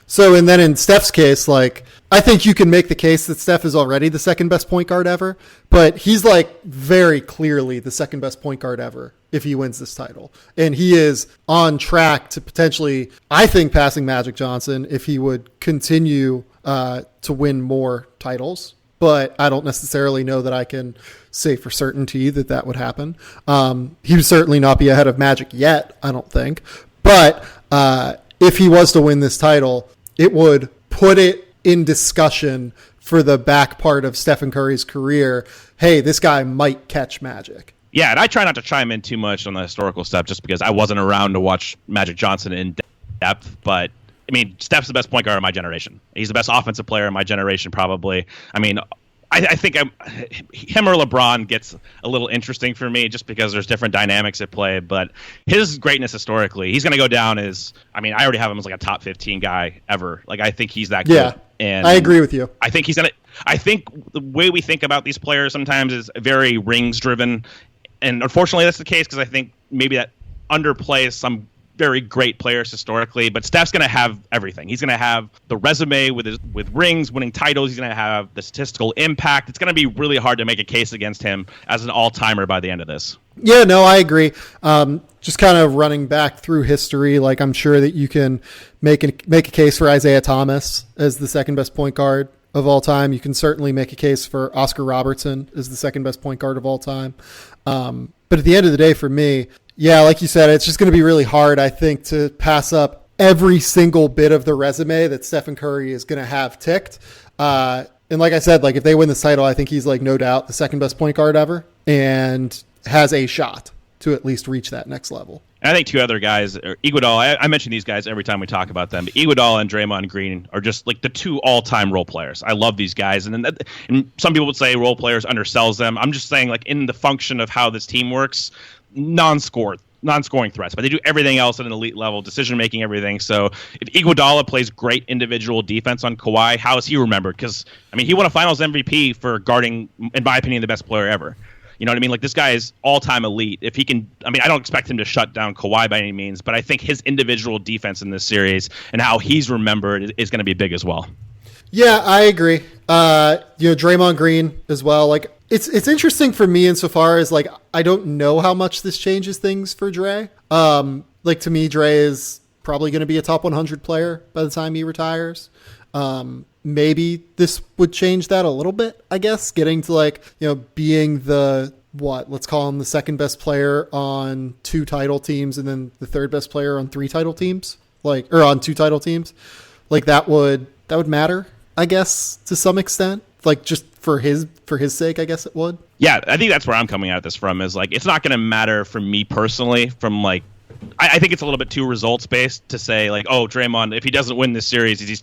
So, and then in Steph's case, like, I think you can make the case that Steph is already the second best point guard ever, but he's like very clearly the second best point guard ever if he wins this title. And he is on track to potentially, I think, passing Magic Johnson if he would continue to win more titles. But I don't necessarily know that I can say for certainty that that would happen. He would certainly not be ahead of Magic yet, I don't think. But if he was to win this title, it would put it in discussion for the back part of Stephen Curry's career. Hey, this guy might catch Magic. Yeah, and I try not to chime in too much on the historical stuff just because I wasn't around to watch Magic Johnson in depth. But, I mean, Steph's the best point guard of my generation. He's the best offensive player in my generation, probably. I mean, I think him or LeBron gets a little interesting for me just because there's different dynamics at play. But his greatness historically, he's going to go down as, I mean, I already have him as like a top 15 guy ever. Like, I think he's that good. Yeah, and I agree with you. I think he's going to, I think the way we think about these players sometimes is very rings driven. And unfortunately, that's the case because I think maybe that underplays some very great players historically, but Steph's going to have everything. He's going to have the resume with rings, winning titles. He's going to have the statistical impact. It's going to be really hard to make a case against him as an all-timer by the end of this. Yeah, no, I agree. Just kind of running back through history, like I'm sure that you can make a case for Isaiah Thomas as the second best point guard of all time. You can certainly make a case for Oscar Robertson as the second best point guard of all time. But at the end of the day, for me, yeah, like you said, it's just going to be really hard, I think, to pass up every single bit of the resume that Stephen Curry is going to have ticked. And like I said, like if they win this title, I think he's like no doubt the second best point guard ever and has a shot to at least reach that next level. And I think two other guys, Iguodala, I mention these guys every time we talk about them, but Iguodala and Draymond Green are just like the two all-time role players. I love these guys. And some people would say role players undersells them. I'm just saying, like, in the function of how this team works, non-scoring threats, but they do everything else at an elite level, decision-making, everything. So if Iguodala plays great individual defense on Kawhi, how is he remembered? Because, I mean, he won a Finals MVP for guarding, in my opinion, the best player ever. You know what I mean? Like, this guy is all-time elite. If he can, I mean, I don't expect him to shut down Kawhi by any means, but I think his individual defense in this series and how he's remembered is going to be big as well. Yeah, I agree. Draymond Green as well. Like, it's interesting for me insofar as, like, I don't know how much this changes things for Dre. Like, to me, Dre is probably going to be a top 100 player by the time he retires. Maybe this would change that a little bit, I guess, getting to, like, being the, let's call him the second best player on 2 title teams and then the third best player on 3 title teams, or on 2 title teams. Like, that would matter, I guess, to some extent. Like, just for his sake, I guess it would. Yeah, I think that's where I'm coming at this from, is like, it's not going to matter for me personally from, like, I think it's a little bit too results based to say, like, oh, Draymond, if he doesn't win this series, is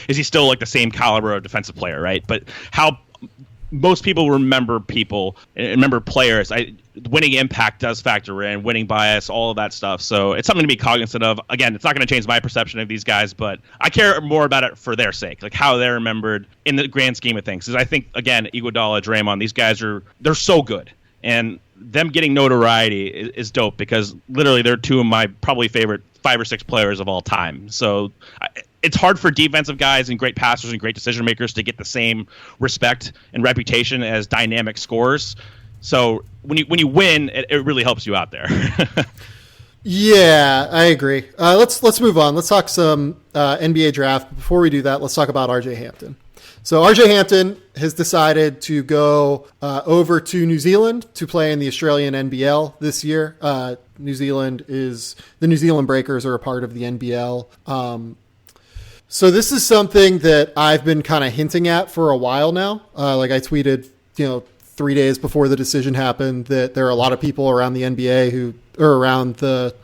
he still like the same caliber of defensive player, right? But how most people remember players, winning impact does factor in, winning bias, all of that stuff. So it's something to be cognizant of. Again, it's not going to change my perception of these guys, but I care more about it for their sake, like how they're remembered in the grand scheme of things. Because I think, again, Iguodala, Draymond, these guys they're so good. And them getting notoriety is dope because literally they're 2 of my probably favorite 5 or 6 players of all time. So it's hard for defensive guys and great passers and great decision makers to get the same respect and reputation as dynamic scorers. So when you win, it really helps you out there. Yeah, I agree. Let's move on. Let's talk some NBA draft. Before we do that, let's talk about RJ Hampton. So RJ Hampton has decided to go over to New Zealand to play in the Australian NBL this year. The New Zealand Breakers are a part of the NBL. So this is something that I've been kind of hinting at for a while now. Like I tweeted, 3 days before the decision happened that there are a lot of people around the NBA or around the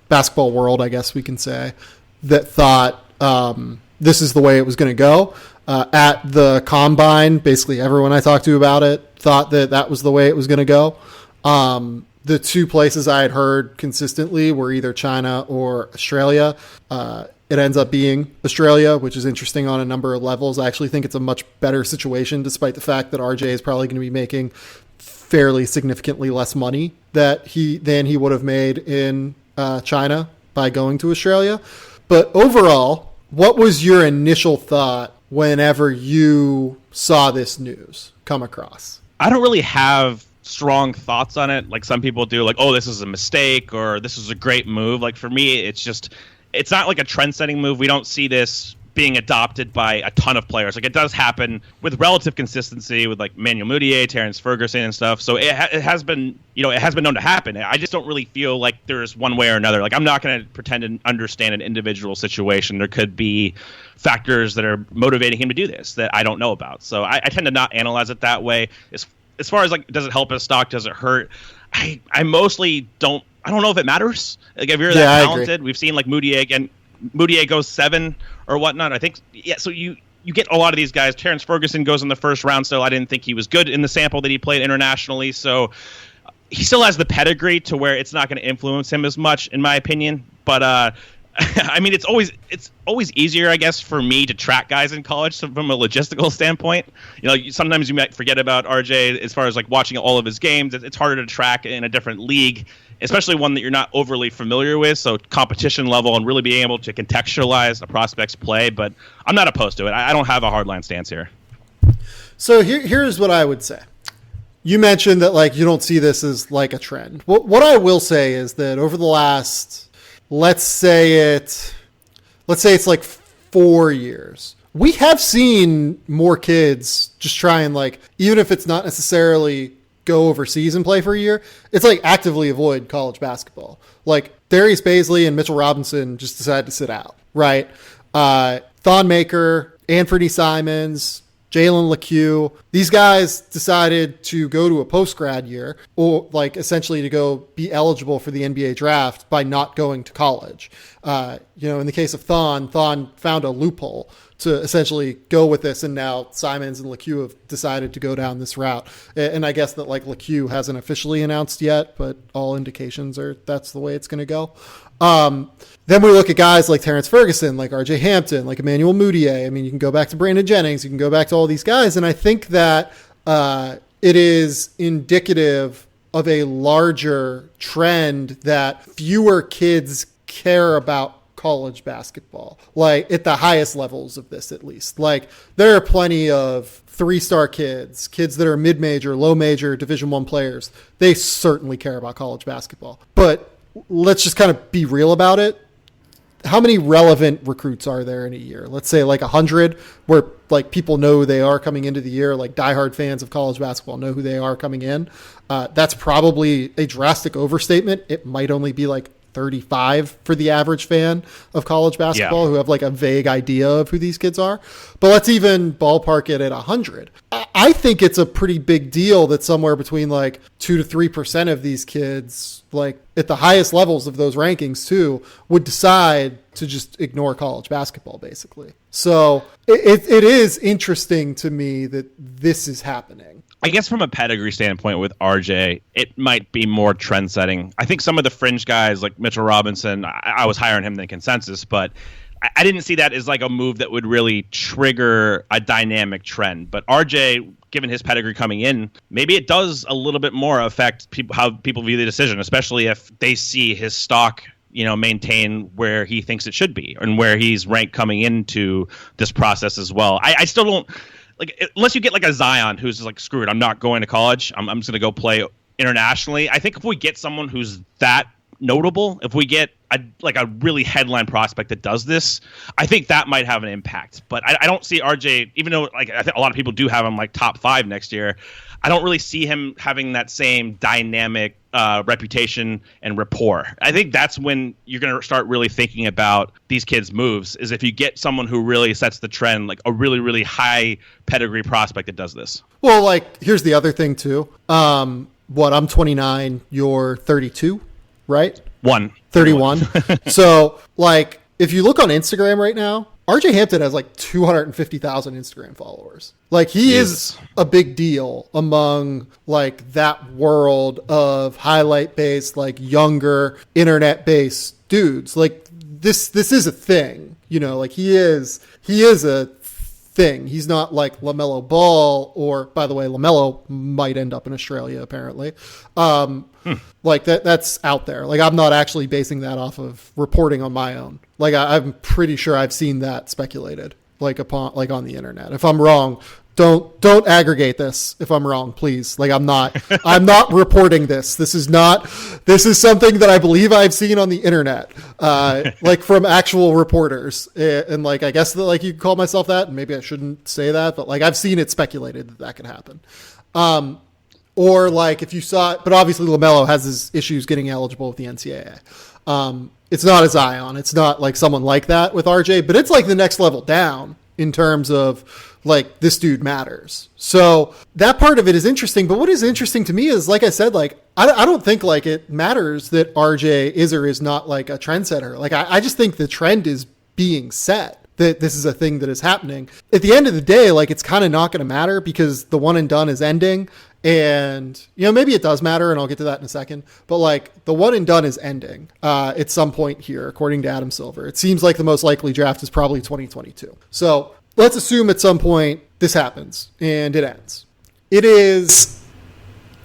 basketball world, I guess we can say, that thought this is the way it was going to go. At the combine, basically everyone I talked to about it thought that was the way it was going to go. The 2 places I had heard consistently were either China or Australia. It ends up being Australia, which is interesting on a number of levels. I actually think it's a much better situation, despite the fact that RJ is probably going to be making fairly significantly less money than he would have made in China by going to Australia. But overall, what was your initial thought whenever you saw this news come across? I don't really have strong thoughts on it like some people do, like, oh, this is a mistake or this is a great move. Like, for me, it's not like a trend-setting move. We don't see this being adopted by a ton of players. Like, it does happen with relative consistency with like Manuel Mudiay, Terrence Ferguson and stuff. So it has been, it has been known to happen. I just don't really feel like there's one way or another. Like, I'm not going to pretend to understand an individual situation. There could be factors that are motivating him to do this that I don't know about. So I tend to not analyze it that way. As far as like, does it help his stock? Does it hurt? I mostly don't. I don't know if it matters. Like, if you're that talented, we've seen like Mudiay again. Mudiay goes 7 or whatnot. I think, yeah. So you get a lot of these guys. Terrence Ferguson goes in the first round. So I didn't think he was good in the sample that he played internationally. So he still has the pedigree to where it's not going to influence him as much, in my opinion. But I mean, it's always easier, I guess, for me to track guys in college from a logistical standpoint. Sometimes you might forget about RJ as far as like watching all of his games. It's harder to track in a different league, especially one that you're not overly familiar with. So competition level and really being able to contextualize a prospect's play. But I'm not opposed to it. I don't have a hardline stance here. So here's what I would say. You mentioned that like you don't see this as like a trend. What I will say is that over the last, let's say it's like 4 years, we have seen more kids just try and like, even if it's not necessarily go overseas and play for a year, it's like actively avoid college basketball. Like Darius Baisley and Mitchell Robinson just decided to sit out, right? Thon Maker, Anthony Simons, Jalen LeCue, these guys decided to go to a post-grad year, or like essentially to go be eligible for the NBA draft by not going to college. In the case of Thon found a loophole to essentially go with this, and now Simons and LeCue have decided to go down this route. And I guess that like LeCue hasn't officially announced yet, but all indications are that's the way it's going to go. Then we look at guys like Terrence Ferguson, like RJ Hampton, like Emmanuel Mudiay. I mean, you can go back to Brandon Jennings, you can go back to all these guys. And I think that it is indicative of a larger trend that fewer kids care about college basketball, like at the highest levels of this, at least. Like there are plenty of 3-star kids that are mid-major, low-major Division I players. They certainly care about college basketball. But let's just kind of be real about it. How many relevant recruits are there in a year? Let's say like 100, where like people know who they are coming into the year, like diehard fans of college basketball know who they are coming in. That's probably a drastic overstatement. It might only be like 35 for the average fan of college basketball who have like a vague idea of who these kids are. But let's even ballpark it at 100. I think it's a pretty big deal that somewhere between like 2 to 3% of these kids, like at the highest levels of those rankings too, would decide to just ignore college basketball basically. So it is interesting to me that this is happening. I guess from a pedigree standpoint with RJ, it might be more trend setting. I think some of the fringe guys like Mitchell Robinson, I was higher on him than consensus, but I didn't see that as like a move that would really trigger a dynamic trend. But RJ, given his pedigree coming in, maybe it does a little bit more affect how people view the decision, especially if they see his stock maintain where he thinks it should be and where he's ranked coming into this process as well. I still don't. Like, unless you get like a Zion who's just like, screw it, I'm not going to college. I'm just going to go play internationally. I think if we get someone who's that notable, if we get a really headline prospect that does this, I think that might have an impact. But I don't see RJ, even though like I think a lot of people do have him like top 5 next year, I don't really see him having that same dynamic reputation and rapport. I think that's when you're going to start really thinking about these kids' moves, is if you get someone who really sets the trend, like a really, really high pedigree prospect that does this. Well, like, here's the other thing, too. I'm 29, you're 32, right? 31. So, like, if you look on Instagram right now, RJ Hampton has like 250,000 Instagram followers. Like he is a big deal among like that world of highlight based, like younger internet based dudes. Like this is a thing, like he is a thing. He's not like LaMelo Ball, or by the way, LaMelo might end up in Australia apparently. Like that's out there. Like I'm not actually basing that off of reporting on my own. Like I'm pretty sure I've seen that speculated like on the internet. If I'm wrong, don't aggregate this if I'm wrong, please. Like I'm not reporting this. This is something that I believe I've seen on the internet, like from actual reporters. And like, I guess that like you could call myself that, and maybe I shouldn't say that, but like I've seen it speculated that could happen. Or like if you saw it, but obviously LaMelo has his issues getting eligible with the NCAA. It's not a Zion. It's not like someone like that with RJ, but it's like the next level down in terms of like this dude matters. So that part of it is interesting. But what is interesting to me is, like I said, like I don't think like it matters that RJ is or is not like a trendsetter. Like I just think the trend is being set, that this is a thing that is happening. At the end of the day, like it's kind of not going to matter because the one and done is ending. And, you know, maybe it does matter, and I'll get to that in a second. But, like, the one and done is ending at some point here, according to Adam Silver. It seems like the most likely draft is probably 2022. So let's assume at some point this happens and it ends. It is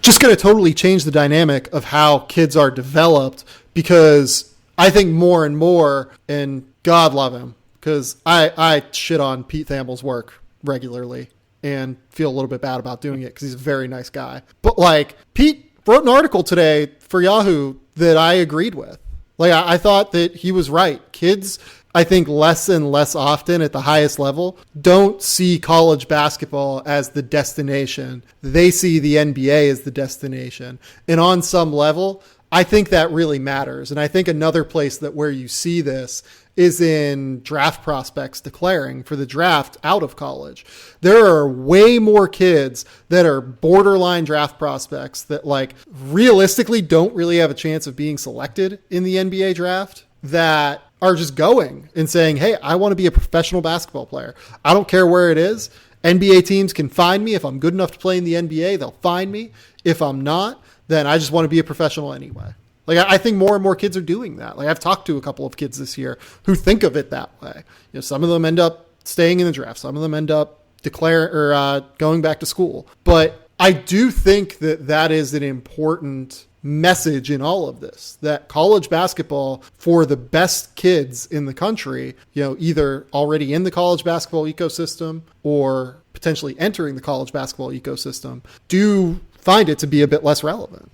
just going to totally change the dynamic of how kids are developed, because I think more and more, and God love him, because I shit on Pete Thamel's work regularly and feel a little bit bad about doing it because he's a very nice guy. But like Pete wrote an article today for Yahoo that I agreed with. Like I thought that he was right. Kids, I think less and less often at the highest level, don't see college basketball as the destination. They see the NBA as the destination. And on some level, I think that really matters. And I think another place that where you see this is in draft prospects declaring for the draft out of college. There are way more kids that are borderline draft prospects that like realistically don't really have a chance of being selected in the NBA draft that are just going and saying, hey, I want to be a professional basketball player. I don't care where it is. NBA teams can find me. If I'm good enough to play in the NBA, they'll find me. If I'm not, then I just want to be a professional anyway. Like, I think more and more kids are doing that. Like, I've talked to a couple of kids this year who think of it that way. You know, some of them end up staying in the draft. Some of them end up going back to school. But I do think that that is an important message in all of this, that college basketball for the best kids in the country, you know, either already in the college basketball ecosystem or potentially entering the college basketball ecosystem, do find it to be a bit less relevant.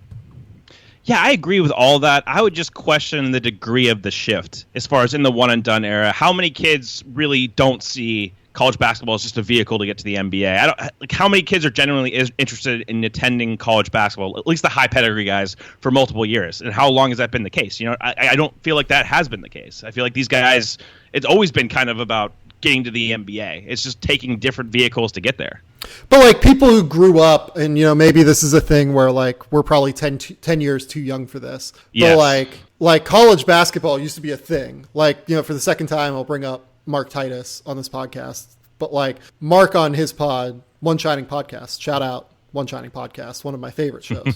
Yeah, I agree with all that. I would just question the degree of the shift as far as in the one and done era. How many kids really don't see college basketball as just a vehicle to get to the NBA? How many kids are genuinely interested in attending college basketball, at least the high pedigree guys, for multiple years? And how long has that been the case? You know, I don't feel like that has been the case. I feel like these guys, it's always been kind of about getting to the NBA. It's just taking different vehicles to get there. But like people who grew up, and you know, maybe this is a thing where like we're probably 10 years too young for this. Yes. But like college basketball used to be a thing. Like, you know, for the second time, I'll bring up Mark Titus on this podcast. But like Mark on his pod, One Shining Podcast, shout out One Shining Podcast, one of my favorite shows.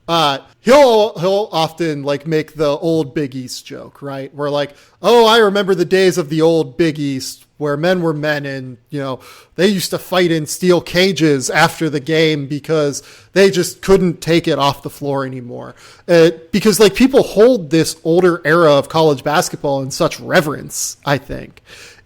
He'll often like make the old Big East joke, right? Where like, oh, I remember the days of the old Big East where men were men and, you know, they used to fight in steel cages after the game because they just couldn't take it off the floor anymore. Because like people hold this older era of college basketball in such reverence, I think.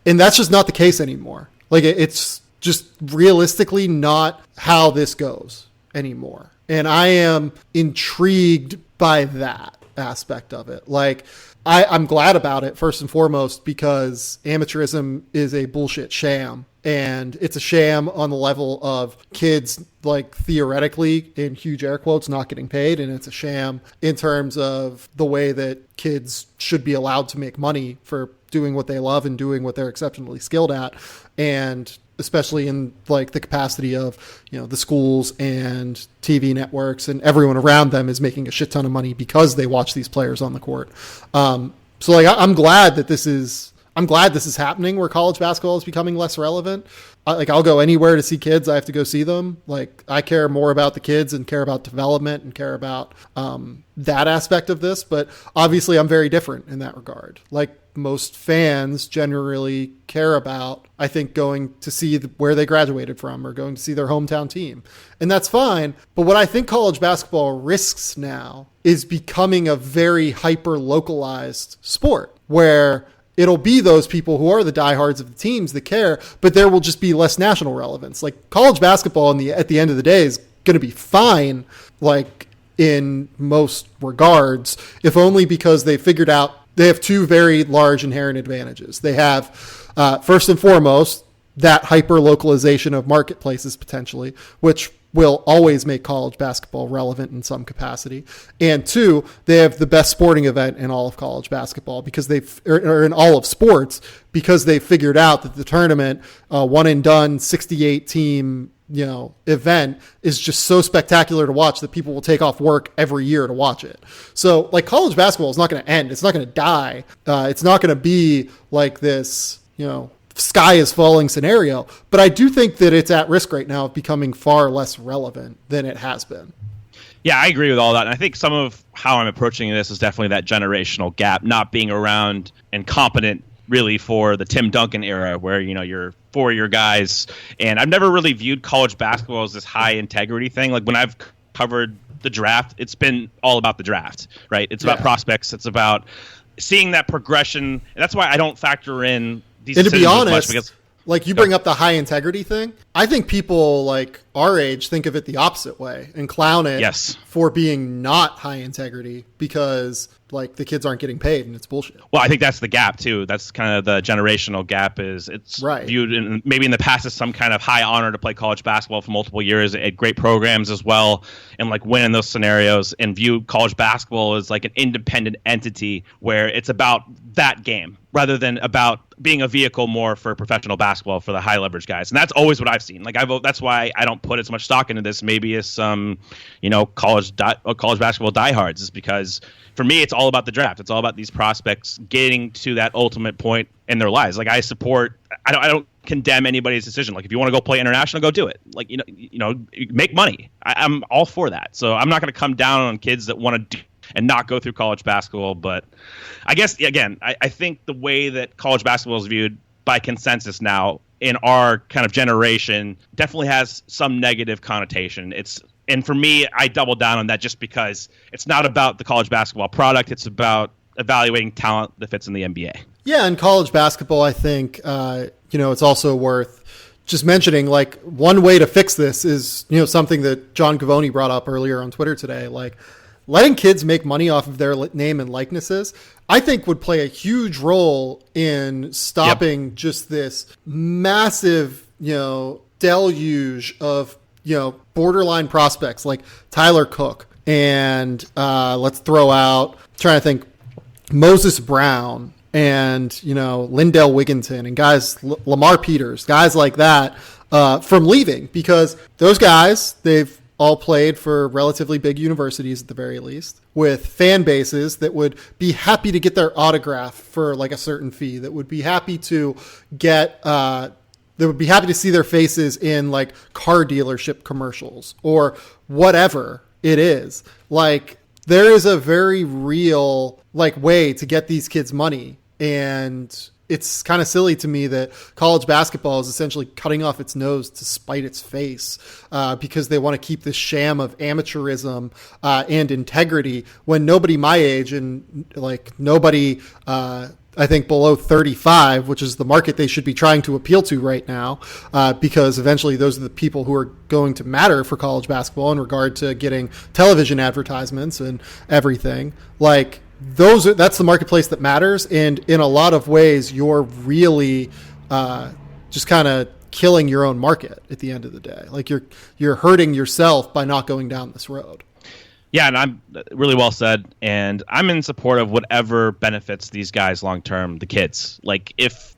And that's just not the case anymore. Like it's just realistically not how this goes anymore. And I am intrigued by that aspect of it. Like, I'm glad about it, first and foremost, because amateurism is a bullshit sham. And it's a sham on the level of kids, like, theoretically, in huge air quotes, not getting paid. And it's a sham in terms of the way that kids should be allowed to make money for doing what they love and doing what they're exceptionally skilled at. And especially in like the capacity of, you know, the schools and TV networks and everyone around them is making a shit ton of money because they watch these players on the court. So like, I'm glad this is happening where college basketball is becoming less relevant. I'll go anywhere to see kids. I have to go see them. Like I care more about the kids and care about development and care about that aspect of this. But obviously I'm very different in that regard. Like most fans generally care about, I think, going to see where they graduated from or going to see their hometown team. And that's fine. But what I think college basketball risks now is becoming a very hyper localized sport where it'll be those people who are the diehards of the teams that care, but there will just be less national relevance. Like college basketball at the end of the day is going to be fine, like in most regards, if only because they figured out they have two very large inherent advantages. They have, first and foremost, that hyper localization of marketplaces potentially, which will always make college basketball relevant in some capacity. And two, they have the best sporting event in all of college basketball because or in all of sports, because they figured out that the tournament, one and done 68 team, event is just so spectacular to watch that people will take off work every year to watch it. So like college basketball is not going to end. It's not going to die. It's not going to be like this, sky is falling scenario, but I do think that it's at risk right now of becoming far less relevant than it has been. Yeah, I agree with all that. And I think some of how I'm approaching this is definitely that generational gap, not being around and competent really for the Tim Duncan era where, you're 4-year guys. And I've never really viewed college basketball as this high integrity thing. Like when I've covered the draft, it's been all about the draft, right? It's about prospects. It's about seeing that progression. And that's why I don't factor in these and to be honest, much because, like you bring up the high integrity thing. I think people like our age think of it the opposite way and clown it for being not high integrity because like the kids aren't getting paid and it's bullshit. Well, I think that's the gap too. That's kind of the generational gap is it's viewed maybe in the past as some kind of high honor to play college basketball for multiple years at great programs as well and like win in those scenarios and view college basketball as like an independent entity where it's about that game rather than about being a vehicle more for professional basketball for the high leverage guys. And that's always what I've seen. Like that's why I don't put as much stock into this maybe as some, college basketball diehards is because for me, it's all about the draft. It's all about these prospects getting to that ultimate point in their lives. Like I don't condemn anybody's decision. Like if you want to go play international, go do it. Like, make money. I'm all for that. So I'm not going to come down on kids that want to do and not go through college basketball. But I guess, again, I think the way that college basketball is viewed by consensus now in our kind of generation definitely has some negative connotation. And for me, I double down on that just because it's not about the college basketball product. It's about evaluating talent that fits in the NBA. Yeah, in college basketball, I think, it's also worth just mentioning, like, one way to fix this is, something that John Gavoni brought up earlier on Twitter today, like, letting kids make money off of their name and likenesses, I think would play a huge role in stopping just this massive, deluge of, borderline prospects like Tyler Cook and let's throw out, trying to think, Moses Brown and, Lindell Wigginton and guys, Lamar Peters, guys like that from leaving because those guys, they've all played for relatively big universities at the very least with fan bases that would be happy to get their autograph for like a certain fee, that would be happy to get, they would be happy to see their faces in like car dealership commercials or whatever it is. Like there is a very real like way to get these kids money. And it's kind of silly to me that college basketball is essentially cutting off its nose to spite its face because they want to keep this sham of amateurism and integrity when nobody my age and like nobody, I think below 35, which is the market they should be trying to appeal to right now, because eventually those are the people who are going to matter for college basketball in regard to getting television advertisements and everything. Like that's the marketplace that matters. And in a lot of ways, you're really just kind of killing your own market at the end of the day. Like you're hurting yourself by not going down this road. Yeah, and I'm really well said, and I'm in support of whatever benefits these guys long term, the kids. Like if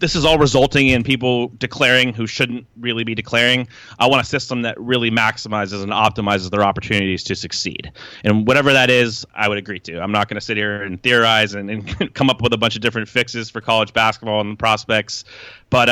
this is all resulting in people declaring who shouldn't really be declaring, I want a system that really maximizes and optimizes their opportunities to succeed. And whatever that is, I would agree to. I'm not going to sit here and theorize and come up with a bunch of different fixes for college basketball and prospects. But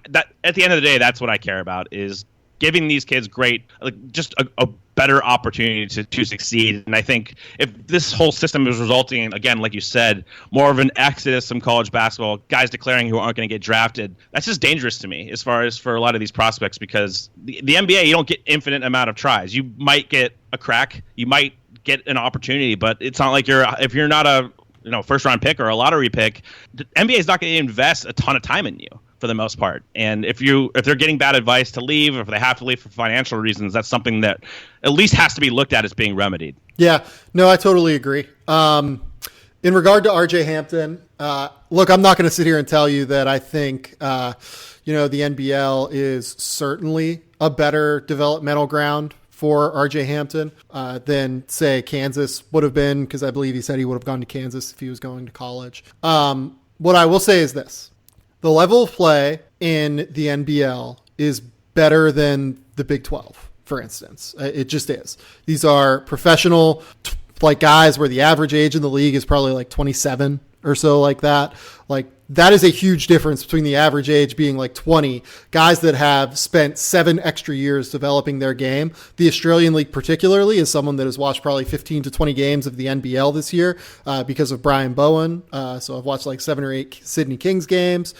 that at the end of the day, that's what I care about is giving these kids great, like just a better opportunity to succeed. And I think if this whole system is resulting in, again, like you said, more of an exodus from college basketball, guys declaring who aren't going to get drafted, that's just dangerous to me as far as for a lot of these prospects because the NBA, you don't get infinite amount of tries. You might get a crack, you might get an opportunity, but it's not like if you're not a first round pick or a lottery pick, the NBA is not going to invest a ton of time in you for the most part. And if they're getting bad advice to leave, or if they have to leave for financial reasons, that's something that at least has to be looked at as being remedied. Yeah, no, I totally agree. In regard to RJ Hampton, look, I'm not going to sit here and tell you that I think, the NBL is certainly a better developmental ground for RJ Hampton than, say, Kansas would have been, because I believe he said he would have gone to Kansas if he was going to college. What I will say is this. The level of play in the NBL is better than the Big 12, for instance. It just is. These are professional guys where the average age in the league is probably like 27 or so, like that. Like, that is a huge difference between the average age being like 20, guys that have spent 7 extra years developing their game. The Australian League particularly is someone that has watched probably 15 to 20 games of the NBL this year because of Brian Bowen. So I've watched like 7 or 8 Sydney Kings games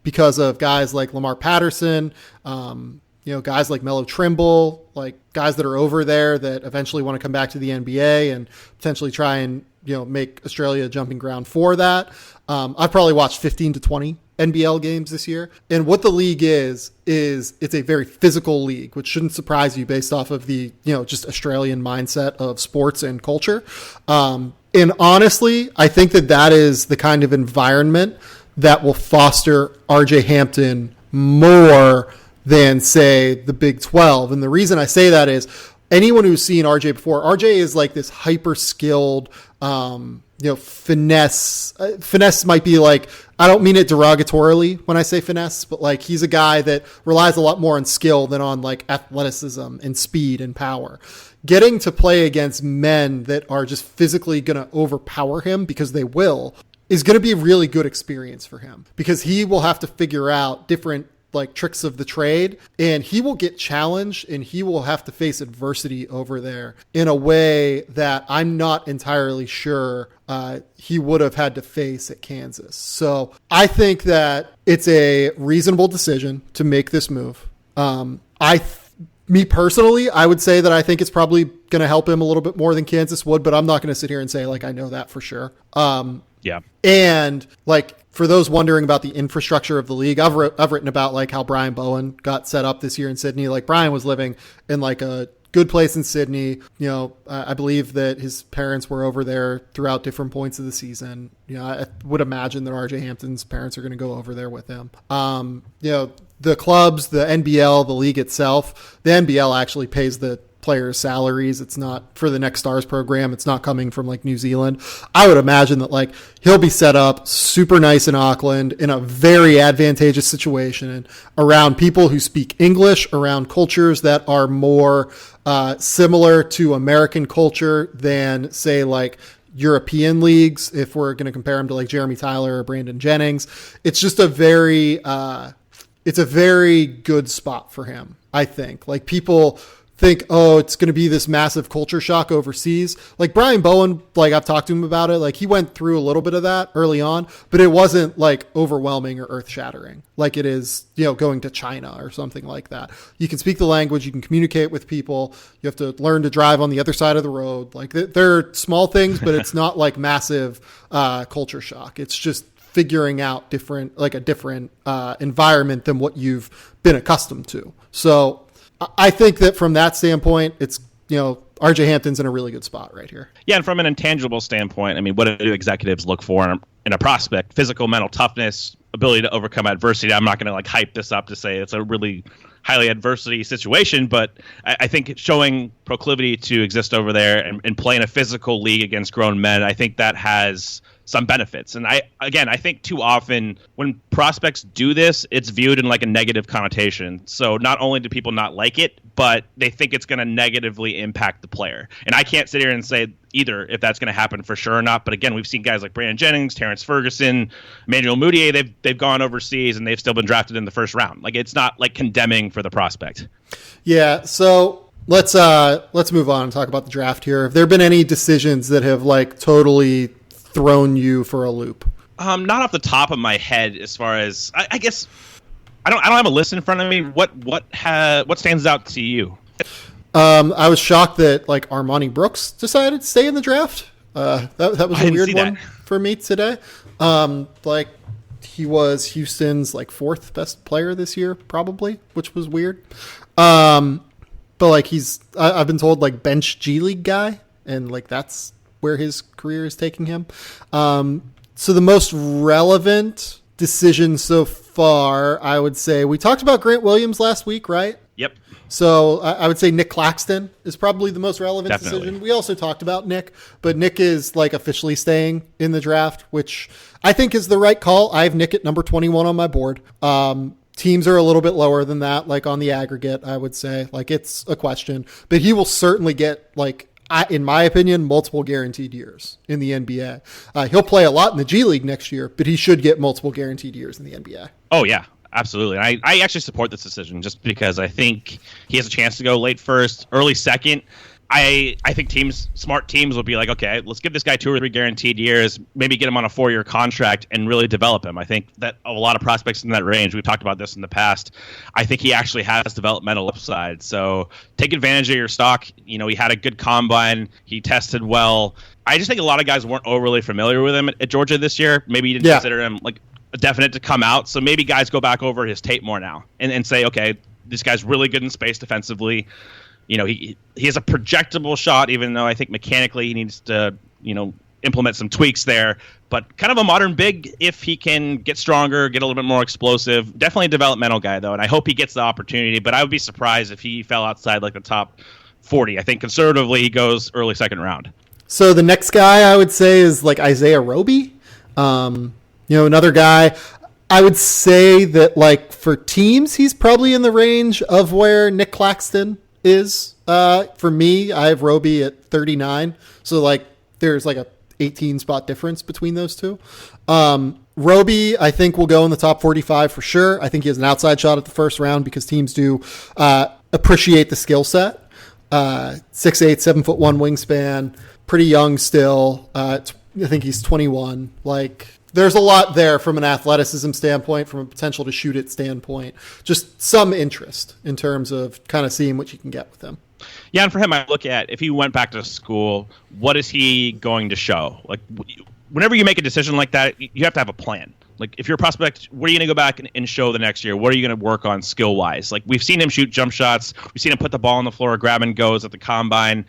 because of guys like Lamar Patterson, guys like Melo Trimble, like guys that are over there that eventually want to come back to the NBA and potentially try and, make Australia a jumping ground for that. I've probably watched 15 to 20 NBL games this year. And what the league is it's a very physical league, which shouldn't surprise you based off of the, just Australian mindset of sports and culture. And honestly, I think that is the kind of environment that will foster RJ Hampton more than, say, the Big 12. And the reason I say that is anyone who's seen RJ before, RJ is like this hyper skilled, finesse. Finesse might be like, I don't mean it derogatorily when I say finesse, but like he's a guy that relies a lot more on skill than on like athleticism and speed and power. Getting to play against men that are just physically going to overpower him, because they will, is going to be a really good experience for him, because he will have to figure out different like tricks of the trade, and he will get challenged and he will have to face adversity over there in a way that I'm not entirely sure he would have had to face at Kansas. So I think that it's a reasonable decision to make this move. Me personally, I would say that I think it's probably going to help him a little bit more than Kansas would, but I'm not going to sit here and say like I know that for sure. Yeah. And like, for those wondering about the infrastructure of the league, I've written about like how Brian Bowen got set up this year in Sydney. Like, Brian was living in like a good place in Sydney. I believe that his parents were over there throughout different points of the season. I would imagine that RJ Hampton's parents are going to go over there with him. The clubs, the NBL, the league itself, the NBL actually pays the players' salaries. It's not for the Next Stars program. It's not coming from like New Zealand. I would imagine that like he'll be set up super nice in Auckland in a very advantageous situation around people who speak English, around cultures that are more similar to American culture than, say, like European leagues, if we're going to compare him to like Jeremy Tyler or Brandon Jennings. It's just a very good spot for him, I think. Like, people think, oh, it's going to be this massive culture shock overseas. Like Brian Bowen, like I've talked to him about it. Like, he went through a little bit of that early on, but it wasn't like overwhelming or earth shattering like it is, going to China or something like that. You can speak the language, you can communicate with people. You have to learn to drive on the other side of the road. Like, they're small things, but it's not like massive culture shock. It's just figuring out a different environment than what you've been accustomed to. So I think that from that standpoint, it's, RJ Hampton's in a really good spot right here. Yeah, and from an intangible standpoint, I mean, what do executives look for in a prospect? Physical, mental toughness, ability to overcome adversity. I'm not going to like hype this up to say it's a really highly adversity situation, but I think showing proclivity to exist over there and play in a physical league against grown men, I think that has some benefits. And I think too often when prospects do this, it's viewed in like a negative connotation. So not only do people not like it, but they think it's going to negatively impact the player. And I can't sit here and say either if that's going to happen for sure or not. But again, we've seen guys like Brandon Jennings, Terrence Ferguson, Emmanuel Mudiay, they've gone overseas and they've still been drafted in the first round. Like, it's not like condemning for the prospect. Yeah. So let's move on and talk about the draft here. Have there been any decisions that have like totally thrown you for a loop? Not off the top of my head, as far as I guess I don't have a list in front of me. What stands out to you? I was shocked that like Armani Brooks decided to stay in the draft. That was a weird one for me today. Like he was Houston's like fourth best player this year, probably, which was weird. But like I've been told like bench G League guy, and like that's where his career is taking him. So the most relevant decision so far, I would say, we talked about Grant Williams last week, right? Yep. So I would say Nick Claxton is probably the most relevant decision. We also talked about Nick, but Nick is like officially staying in the draft, which I think is the right call. I have Nick at number 21 on my board. Teams are a little bit lower than that, like on the aggregate, I would say. Like it's a question, but he will certainly get like, in my opinion, multiple guaranteed years in the NBA. He'll play a lot in the G League next year, but he should get multiple guaranteed years in the NBA. Oh, yeah, absolutely. I actually support this decision just because I think he has a chance to go late first, early second. I think smart teams will be like, okay, let's give this guy 2 or 3 guaranteed years, maybe get him on a 4-year contract and really develop him. I think that a lot of prospects in that range, we've talked about this in the past, I think he actually has developmental upside. So take advantage of your stock. You know, he had a good combine. He tested well. I just think a lot of guys weren't overly familiar with him at Georgia this year. Maybe you didn't consider him like a definite to come out. So maybe guys go back over his tape more now and say, okay, this guy's really good in space defensively. You know, he has a projectable shot, even though I think mechanically he needs to, you know, implement some tweaks there. But kind of a modern big if he can get stronger, get a little bit more explosive. Definitely a developmental guy, though, and I hope he gets the opportunity. But I would be surprised if he fell outside like the top 40. I think conservatively he goes early second round. So the next guy I would say is like Isaiah Roby. You know, another guy. I would say that like for teams, he's probably in the range of where Nick Claxton is. For me, I have Roby at 39. So like there's like a 18 spot difference between those two. Roby, I think, will go in the top 45 for sure. I think he has an outside shot at the first round because teams do appreciate the skill set. 6'8", 7'1" wingspan, pretty young still. I think he's 21. Like, there's a lot there from an athleticism standpoint, from a potential to shoot it standpoint. Just some interest in terms of kind of seeing what you can get with him. Yeah, and for him, I look at if he went back to school, what is he going to show? Like, whenever you make a decision like that, you have to have a plan. Like, if you're a prospect, what are you going to go back and show the next year? What are you going to work on skill-wise? Like, we've seen him shoot jump shots. We've seen him put the ball on the floor, grab and goes at the combine.